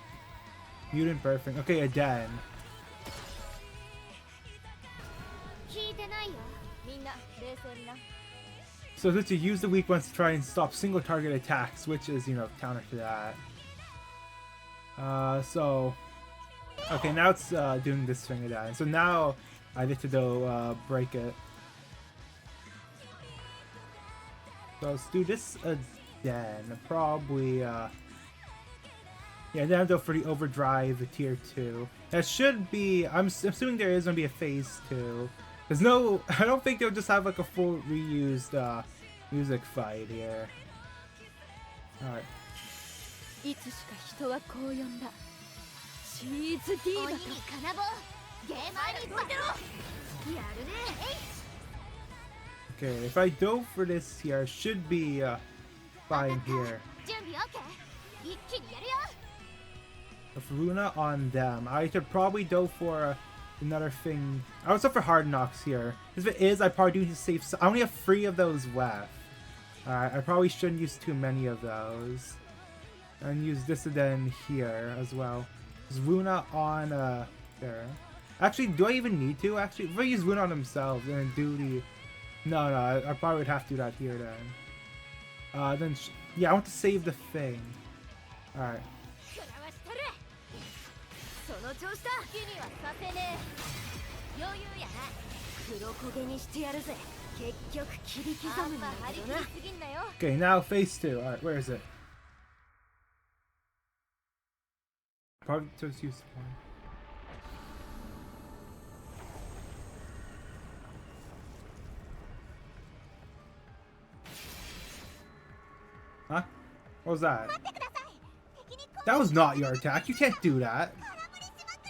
Mutant birthing. Okay, again. So that you use the weak ones to try and stop single target attacks, which is, you know, counter to that. So okay, now it's doing this thing again. So now I get to go break it. So let's do this again. Probably yeah, then I'll go for the overdrive, the tier 2. That should be, I'm assuming there is gonna be a phase 2. There's no, I don't think they'll just have like a full reused music fight here. Alright. Okay, if I go for this here, I should be fine here. With Luna on them, I should probably go for another thing. I would go for Hard Knocks here. If it is, I probably do need to save. I only have 3 of those left. Alright, I probably shouldn't use too many of those. And use this then here as well. Is Luna on there? Actually, do I even need to? Actually, if I use Luna on themselves and then do the. No, I probably would have to do that here then. Yeah, I want to save the thing. Alright. Okay, now phase 2. Alright, where is it? Probably just use one. Huh? What was that? That was not your attack. You can't do that.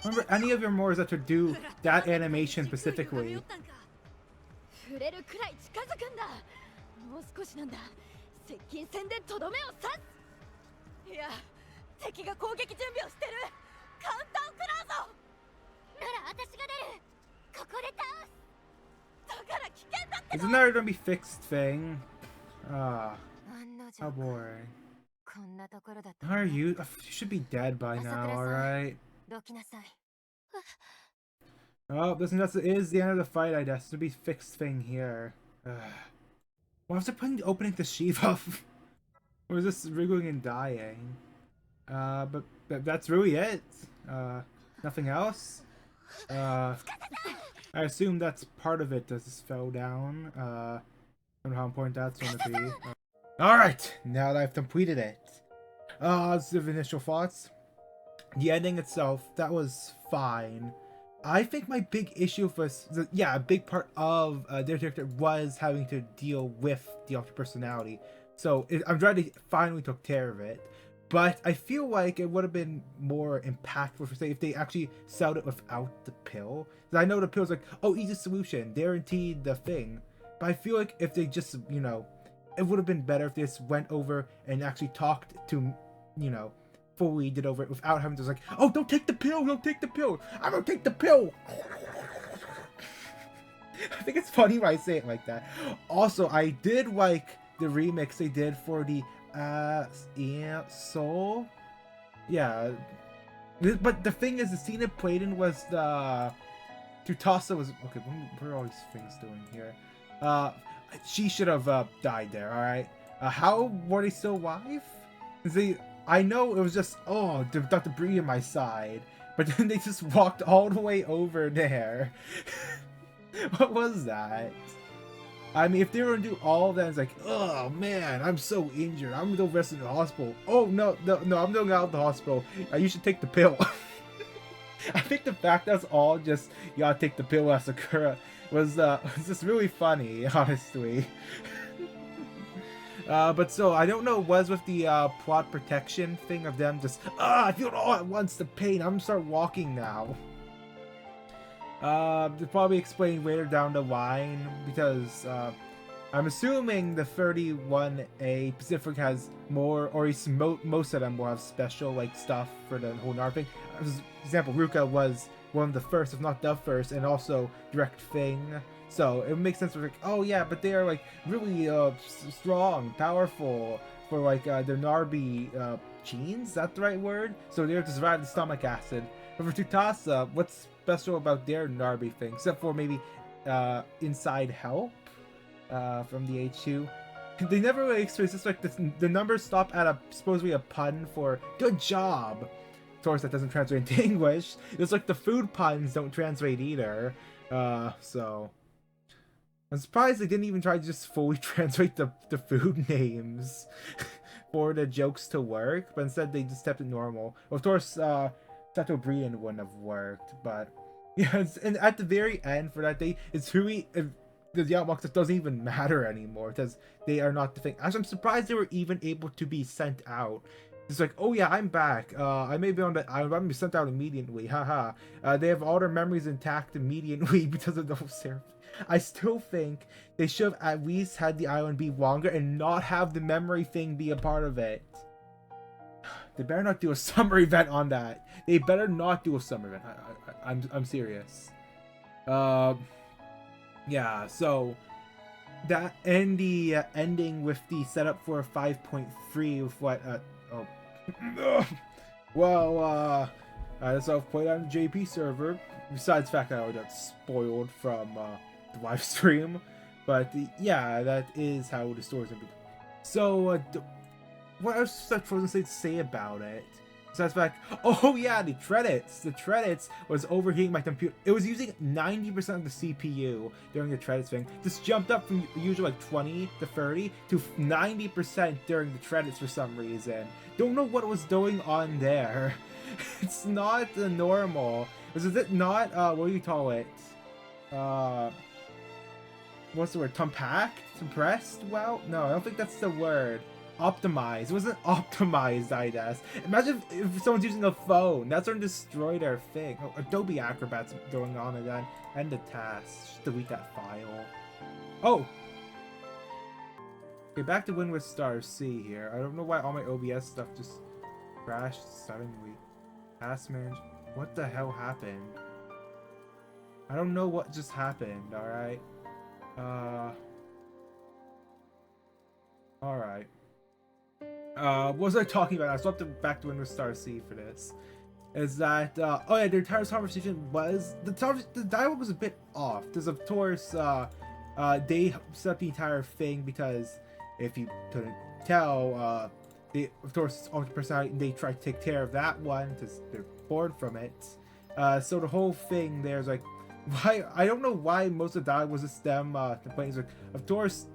Remember, any of your Mors that would do that animation specifically. Isn't there gonna be fixed thing? Ah. How boring. How are you? You should be dead by now, alright? Oh, this is the end of the fight, I guess. There'll be fixed thing here. Why was I putting opening to Shiva? Or is this wriggling and dying? But that's really it. Nothing else? I assume that's part of it that just fell down. I don't know how important that's going to be. Alright, now that I've completed it. The initial thoughts. The ending itself, that was fine. I think my big issue was, yeah, a big part of their character was having to deal with the altered personality. So I'm glad they finally took care of it. But I feel like it would have been more impactful for say if they actually sold it without the pill. I know the pill's like, oh, easy solution, guaranteed the thing. But I feel like if they just, you know, it would have been better if they just went over and actually talked to, you know, fully did over it without having to like, oh, don't take the pill, don't take the pill, I'm gonna take the pill. I think it's funny when I say it like that. Also, I did like the remix they did for the Soul. Yeah. But the thing is, the scene it played in was the Tutasa was okay. What are all these things doing here? She should have died there. All right. How were they still alive? I know it was just, oh, they got debris on my side, but then they just walked all the way over there. What was that? I mean, if they were to do all that, it's like, oh man, I'm so injured. I'm gonna go rest in the hospital. Oh no, I'm going out of the hospital. You should take the pill. I think the fact that's all just you gotta take the pill as Sakura was just really funny, honestly. But so I don't know what's with the plot protection thing of them just I feel it all at once, the pain. I'm gonna start walking now. They'll probably explain later down the line because I'm assuming the 31A Pacific has more, or at least most of them will have special like stuff for the whole Naruto thing. For example, Ruka was one of the first, if not the first, and also Direct Thing. So it makes sense for like, oh yeah, but they are like really strong, powerful for like their Narbi genes. Is that the right word? So they're just right in the stomach acid. But for Tsutasa, what's special about their Narbi thing, except for maybe inside help from the H2? They never really explain. It's just like the numbers stop at supposedly a pun for good job. Of course, that doesn't translate into English. It's like the food puns don't translate either. So I'm surprised they didn't even try to just fully translate the food names for the jokes to work, but instead they just kept it normal. Of course, Satobrian wouldn't have worked, but yeah, and at the very end for that day, it's really the Yamamoto stuff doesn't even matter anymore because they are not the thing. Actually, I'm surprised they were even able to be sent out. It's like, oh yeah, I'm back. I may be on the island, but I'm sent out immediately. Haha. They have all their memories intact immediately because of the whole serum. I still think they should have at least had the island be longer and not have the memory thing be a part of it. They better not do a summer event on that. They better not do a summer event. I'm serious. Yeah, so that and the ending with the setup for 5.3 with what that's I've played on the JP server. Besides the fact that I got spoiled from the live stream, but yeah, that is how the story's gonna be. So what else was I supposed to say about it? Besides the fact, oh yeah, the credits was overheating my computer. It was using 90% of the CPU during the credits thing. This jumped up from usually like 20 to 30 to 90% during the credits for some reason. Don't know what was going on there. It's not normal. Is it not, what do you call it? What's the word? Compact? Compressed? Well, no, I don't think that's the word. Optimized. It wasn't optimized, I guess. Imagine if someone's using a phone. That's going to destroy their thing. Oh, Adobe Acrobat's going on again. End the task. Just delete that file. Oh! Okay, back to Wind with Star C here. I don't know why all my OBS stuff just crashed suddenly. Task manager. What the hell happened? I don't know what just happened, alright? Alright. What was I talking about? I swapped it back to Wind with Star C for this. Is that, oh yeah, their entire conversation was, the dialogue was a bit off. Because of course, they set up the entire thing because, if you couldn't tell, they, of course, it's alternate personality, and they try to take care of that one because they're bored from it. So the whole thing there's like, why, I don't know why most of the dialogue was just them complaining. Like, of course,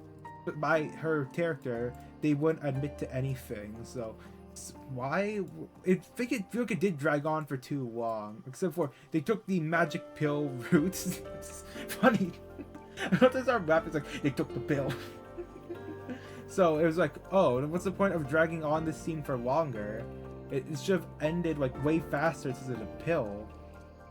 by her character, they wouldn't admit to anything. So why? I feel like it did drag on for too long. Except for they took the magic pill route. It's funny. I thought this our rap is like they took the pill. So it was like, oh, what's the point of dragging on this scene for longer? It should have ended like way faster since it's a pill.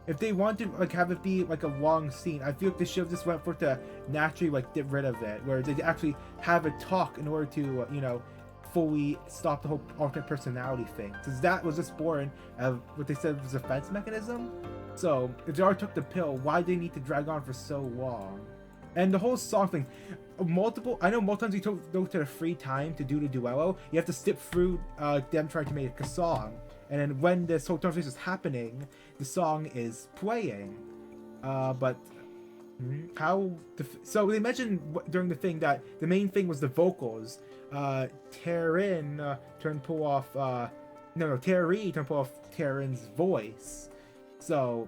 If they want to like have it be like a long scene, I feel like they should have just went for it to naturally like get rid of it, where they actually have a talk in order to you know, fully stop the whole alternate personality thing. Because that was just boring of what they said was a defense mechanism. So if they already took the pill, why do they need to drag on for so long? And the whole song thing, I know multiple times you go to the free time to do the duello, you have to skip through them trying to make a song. And then when this whole conversation is happening, the song is playing. But How so they mentioned during the thing that the main thing was the vocals. Taryn turned pull off Terry turned pull off Taryn's voice. So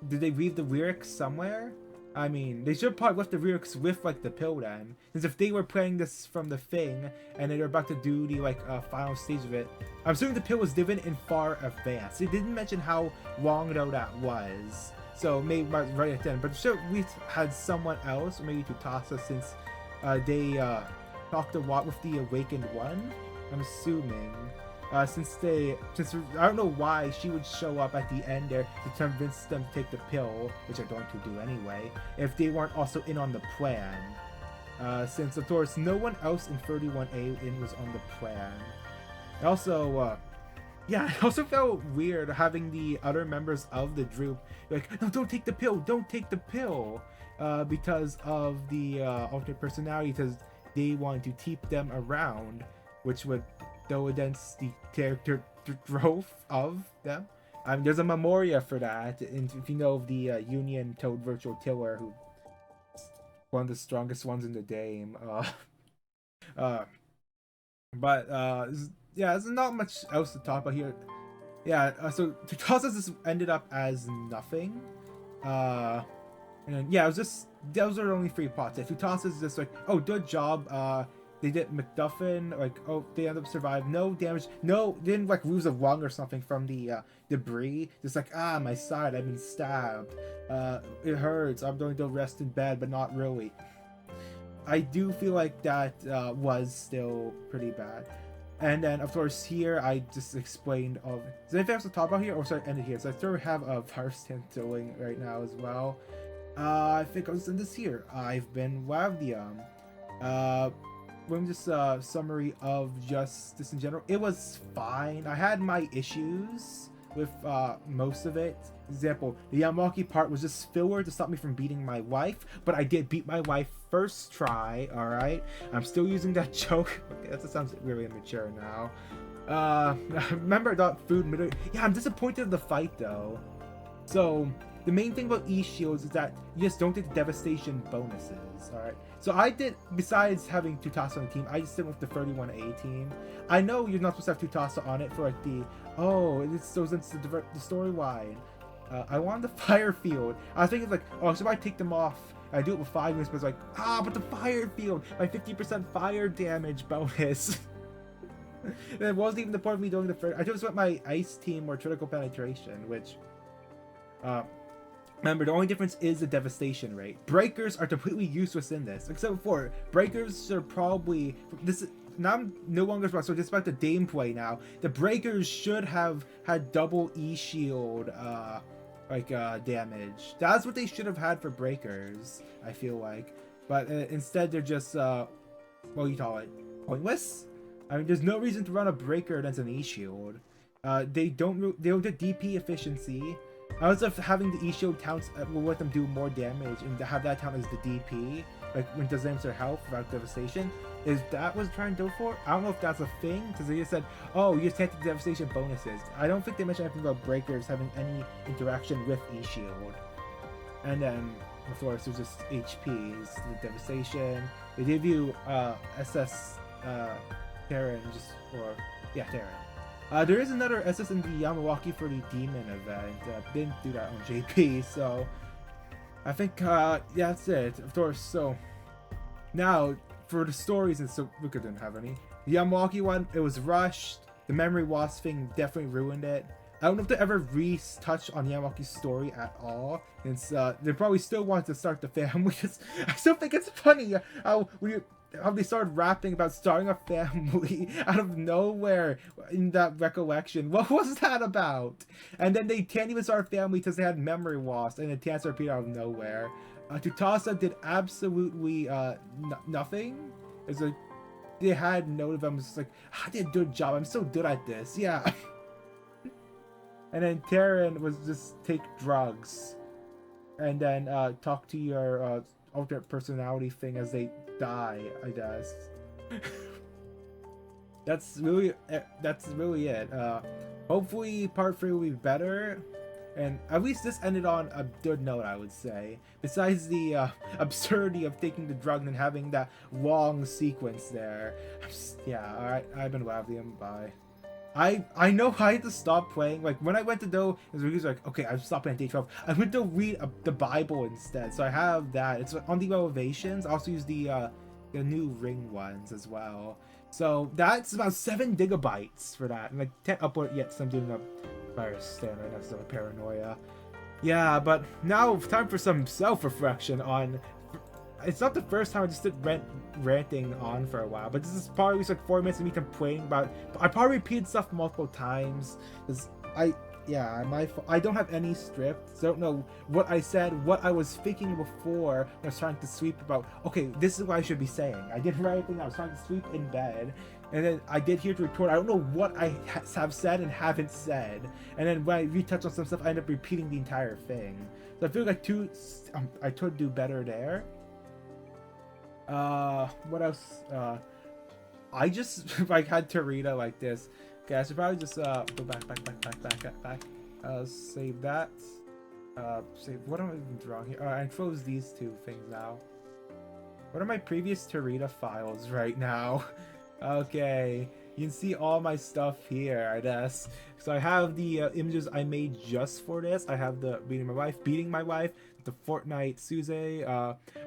did they read the lyrics somewhere? I mean, they should probably left the lyrics with like the pill then, since if they were playing this from the thing and they're about to do the like final stage of it, I'm assuming the pill was given in far advance. They didn't mention how long though that was, so maybe right at then. But sure, we had someone else, or maybe to Tasa, since they talked a lot with the Awakened One. I'm assuming. Since I don't know why she would show up at the end there to convince them to take the pill, which they're going to do anyway, if they weren't also in on the plan. Since of course no one else in 31A was on the plan. Also, yeah, it also felt weird having the other members of the group like, no, don't take the pill, don't take the pill, because of the alternate personality, because they wanted to keep them around, which would go against the character growth of them. I mean, there's a memoria for that, and if you know of the Union Toad Virtual Killer, who one of the strongest ones in the game. Yeah, there's not much else to talk about here. Yeah, so Tukasa just ended up as nothing. And yeah, it was just, those are the only 3 plots. Futasa's just like, oh, good job, they did MacGuffin, like, oh, they ended up surviving, no damage, no, they didn't like lose a lung or something from the debris, just like, my side, I've been stabbed, it hurts, I'm going to rest in bed, but not really. I do feel like that was still pretty bad. And then, of course, here I just explained of. Is there anything else to talk about here? Or should I end it here? So I still have a virus going right now as well. I think I'll just end this here. I've been WaVdium. Just a summary of just this in general. It was fine. I had my issues with most of it. Example, the Yamaki part was just filler to stop me from beating my wife, but I did beat my wife first try, alright? I'm still using that joke. Okay, that sounds really immature now. Remember I got food yeah, I'm disappointed in the fight though. So, the main thing about E-Shields is that you just don't get the devastation bonuses, alright? So I did, besides having Tutasa on the team, I just did with the 31A team. I know you're not supposed to have Tutasa on it for like the, it's goes into the storyline. I wanted the fire field. I was thinking like, oh, so if I take them off, I do it with 5 minutes, but it's like, but the fire field, my 50% fire damage bonus. And it wasn't even the point of me doing the first. I just went my ice team or critical penetration, which, remember, the only difference is the devastation rate. Breakers are completely useless in this. Except for breakers are probably this. Now I'm no longer so just about the gameplay now. The breakers should have had double E-shield damage. That's what they should have had for breakers, I feel like. But instead they're just what do you call it? Pointless? I mean, there's no reason to run a breaker that's an E-shield. They don't get DP efficiency. I was just having the E-shield counts will let them do more damage, and to have that count as the DP, like when it does damage their health without devastation. Is that what I'm trying to go for? I don't know if that's a thing, because they just said, oh, you just take the devastation bonuses. I don't think they mentioned anything about breakers having any interaction with E-shield. And then, of course, there's just HPs, the devastation. They give you SS Terran, Terran. There is another SS in the Yamawaki for the Demon event. Didn't do that on JP, so I think that's it. Of course, so now for the stories, and so Luca didn't have any. The Yamawaki one, it was rushed. The memory loss thing definitely ruined it. I don't know if they ever retouch on Yamawaki's story at all, since they probably still want to start the family. I still think it's funny how they started rapping about starting a family out of nowhere in that recollection. What was that about? And then they can't even start a family because they had memory loss, and it can't repeat out of nowhere. Tutasa did absolutely nothing. It's like they had note of them. It's like, I did a good job. I'm so good at this. Yeah. And then Taryn was just take drugs, and then talk to your alternate personality thing as they die, I guess. That's really it. Hopefully part 3 will be better. And at least this ended on a good note, I would say. Besides the absurdity of taking the drug and having that long sequence there. Yeah, alright, I've been WaVdium, bye. I know I had to stop playing. Like, when I went to do, it was like, okay, I've stopped playing day 12. I went to read the Bible instead, so I have that. It's on the elevations. I also use the new ring ones as well. So that's about 7 gigabytes for that. And I can't upload it yet, so I'm doing a virus standard. That's a paranoia. Yeah, but now time for some self-reflection on. It's not the first time I just did ranting on for a while, but this is probably just like 4 minutes of me complaining about. I probably repeated stuff multiple times because I don't have any script, so I don't know what I said, what I was thinking before when I was trying to sweep about. Okay, this is what I should be saying. I didn't write anything. I was trying to sweep in bed, and then I did here to record. I don't know what I have said and haven't said, and then when I retouch on some stuff, I end up repeating the entire thing. So I feel like I could do better there. What else? I just like had to read it like this. Okay, I should probably just go back. Save that. Save. What am I even drawing here? I froze these 2 things now. What are my previous Tarita files right now? Okay, you can see all my stuff here, I guess. So I have the images I made just for this. I have the beating my wife, the Fortnite Suze,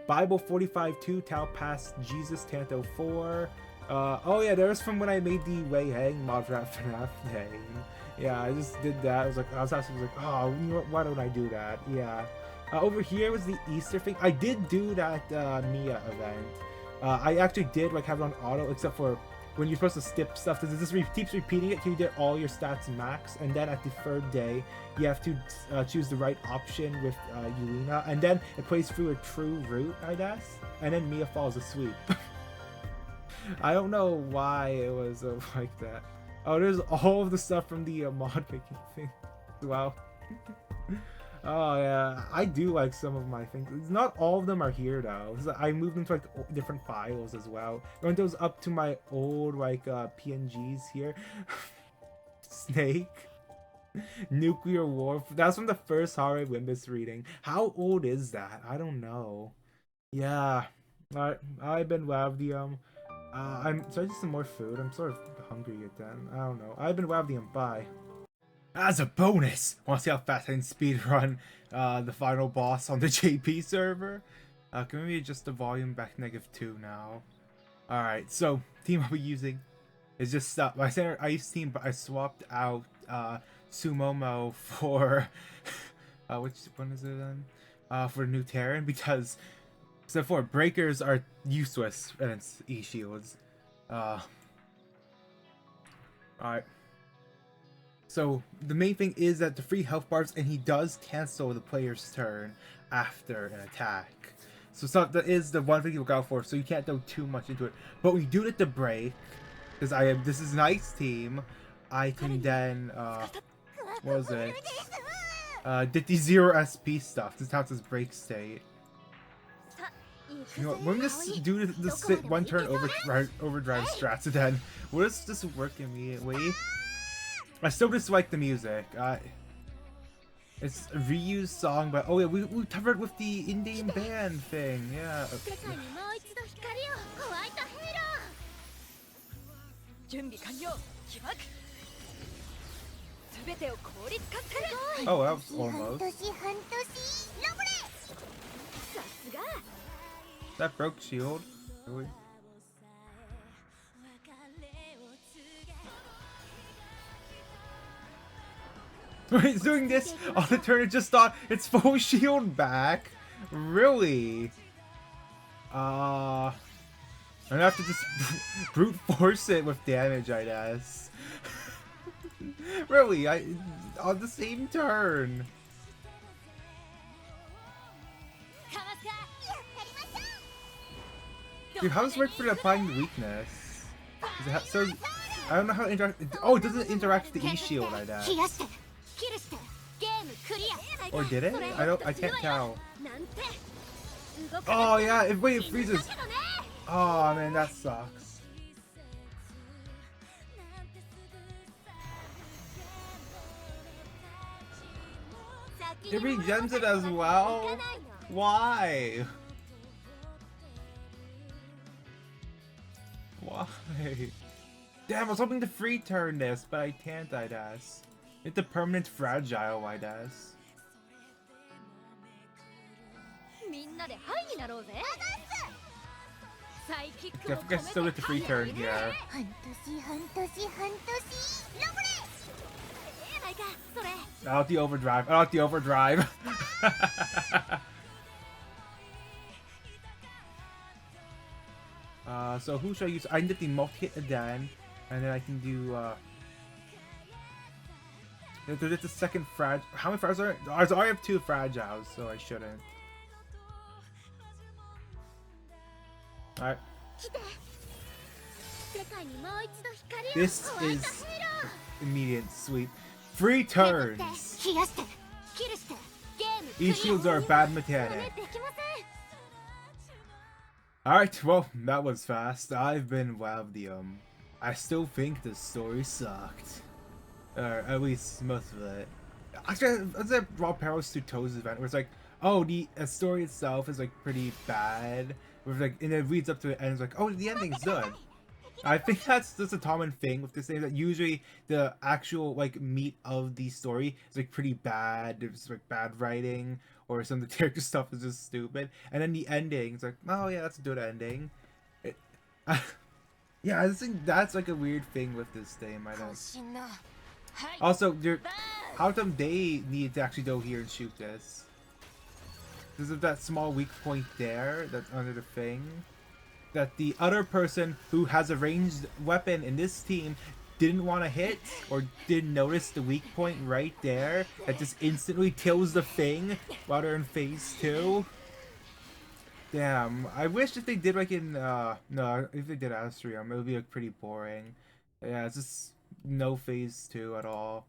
Bible 45-2, Tao Pass Jesus Tanto 4. Oh yeah, there's from when I made the Wei Hang mod for that FNAF thing. Yeah, I just did that. I was like, oh, you know what, why don't I do that? Yeah. Over here was the Easter thing. I did do that Mia event. I actually did like have it on auto, except for when you're supposed to skip stuff, because it just keeps repeating it till you get all your stats max, and then at the 3rd day, you have to choose the right option with Yulina, and then it plays through a true route, I guess, and then Mia falls asleep. I don't know why it was like that. Oh, there's all of the stuff from the mod making thing as well. Oh yeah, I do like some of my things. Not all of them are here though. I moved them to like different files as well. I went those up to my old like PNGs here. Snake. Nuclear war. That's from the first Hare Wimbus reading. How old is that? I don't know. Yeah. I've been WaVdium. Should I do some more food? I'm sort of hungry again. I don't know. I've been WaVdium. Bye. As a bonus, want to see how fast I can speedrun the final boss on the JP server? Can we adjust the volume back -2 now? Alright, so team I'll be using is just my standard ice team, but I swapped out Sumomo for which one is it then? For new Terran, because except for breakers are useless and it's E-shields. Alright. So the main thing is that the free health bars, and he does cancel the player's turn after an attack. So that is the one thing you look out for. So you can't go too much into it. But we do get the break, because this is an ice team. I can then what was it? Did the 0 SP stuff. This counts as break state. You know what, we're gonna just do the 1 turn overdrive strats, and then we'll just work immediately. I still dislike the music. It's a reused song, but oh yeah, we covered with the in-game band thing. Yeah. Oh, that was almost. That broke shield. Really? He's doing this on the turn. It just thought it's full shield back. Really? I'm gonna have to just brute force it with damage, I guess. Really? On the same turn. Dude, how does it work for applying the weakness? So I don't know how to interact. Oh, it doesn't interact with the E-shield, I guess. Or did it? I can't tell. Oh yeah, wait, it freezes. Oh man, that sucks. It regens it as well? Why? Why? Damn, I was hoping to free turn this, but I can't, I guess. It's a permanent fragile, I guess. I forget still get the free turn here. I like the overdrive. I like the overdrive. So who should I use? I can get the multi-hit again, and then I can do it's the second frag. How many frags are there? I already have 2 fragiles, so I shouldn't. Alright. This is immediate sweep. 3 turns! These shields are a bad mechanic. Alright, well, that was fast. I've been WaVdium. I still think the story sucked. Or at least most of it. Actually, it's like Raw Perils to Toes event where it's like, oh, the story itself is like pretty bad. With like, and it leads up to the end, it's like, oh, the ending's good. I think that's just a common thing with this thing, that usually the actual like meat of the story is like pretty bad. There's like bad writing, or some of the character stuff is just stupid, and then the ending, it's like, oh yeah, that's a good ending. Yeah, I think that's like a weird thing with this game. I don't. Also, how come they need to actually go here and shoot this? Because of that small weak point there that's under the thing. That the other person who has a ranged weapon in this team didn't want to hit, or didn't notice the weak point right there that just instantly kills the thing while they're in phase 2. Damn, I wish if they did like in no, if they did Astrium, it would be like pretty boring. Yeah, it's just no phase 2 at all.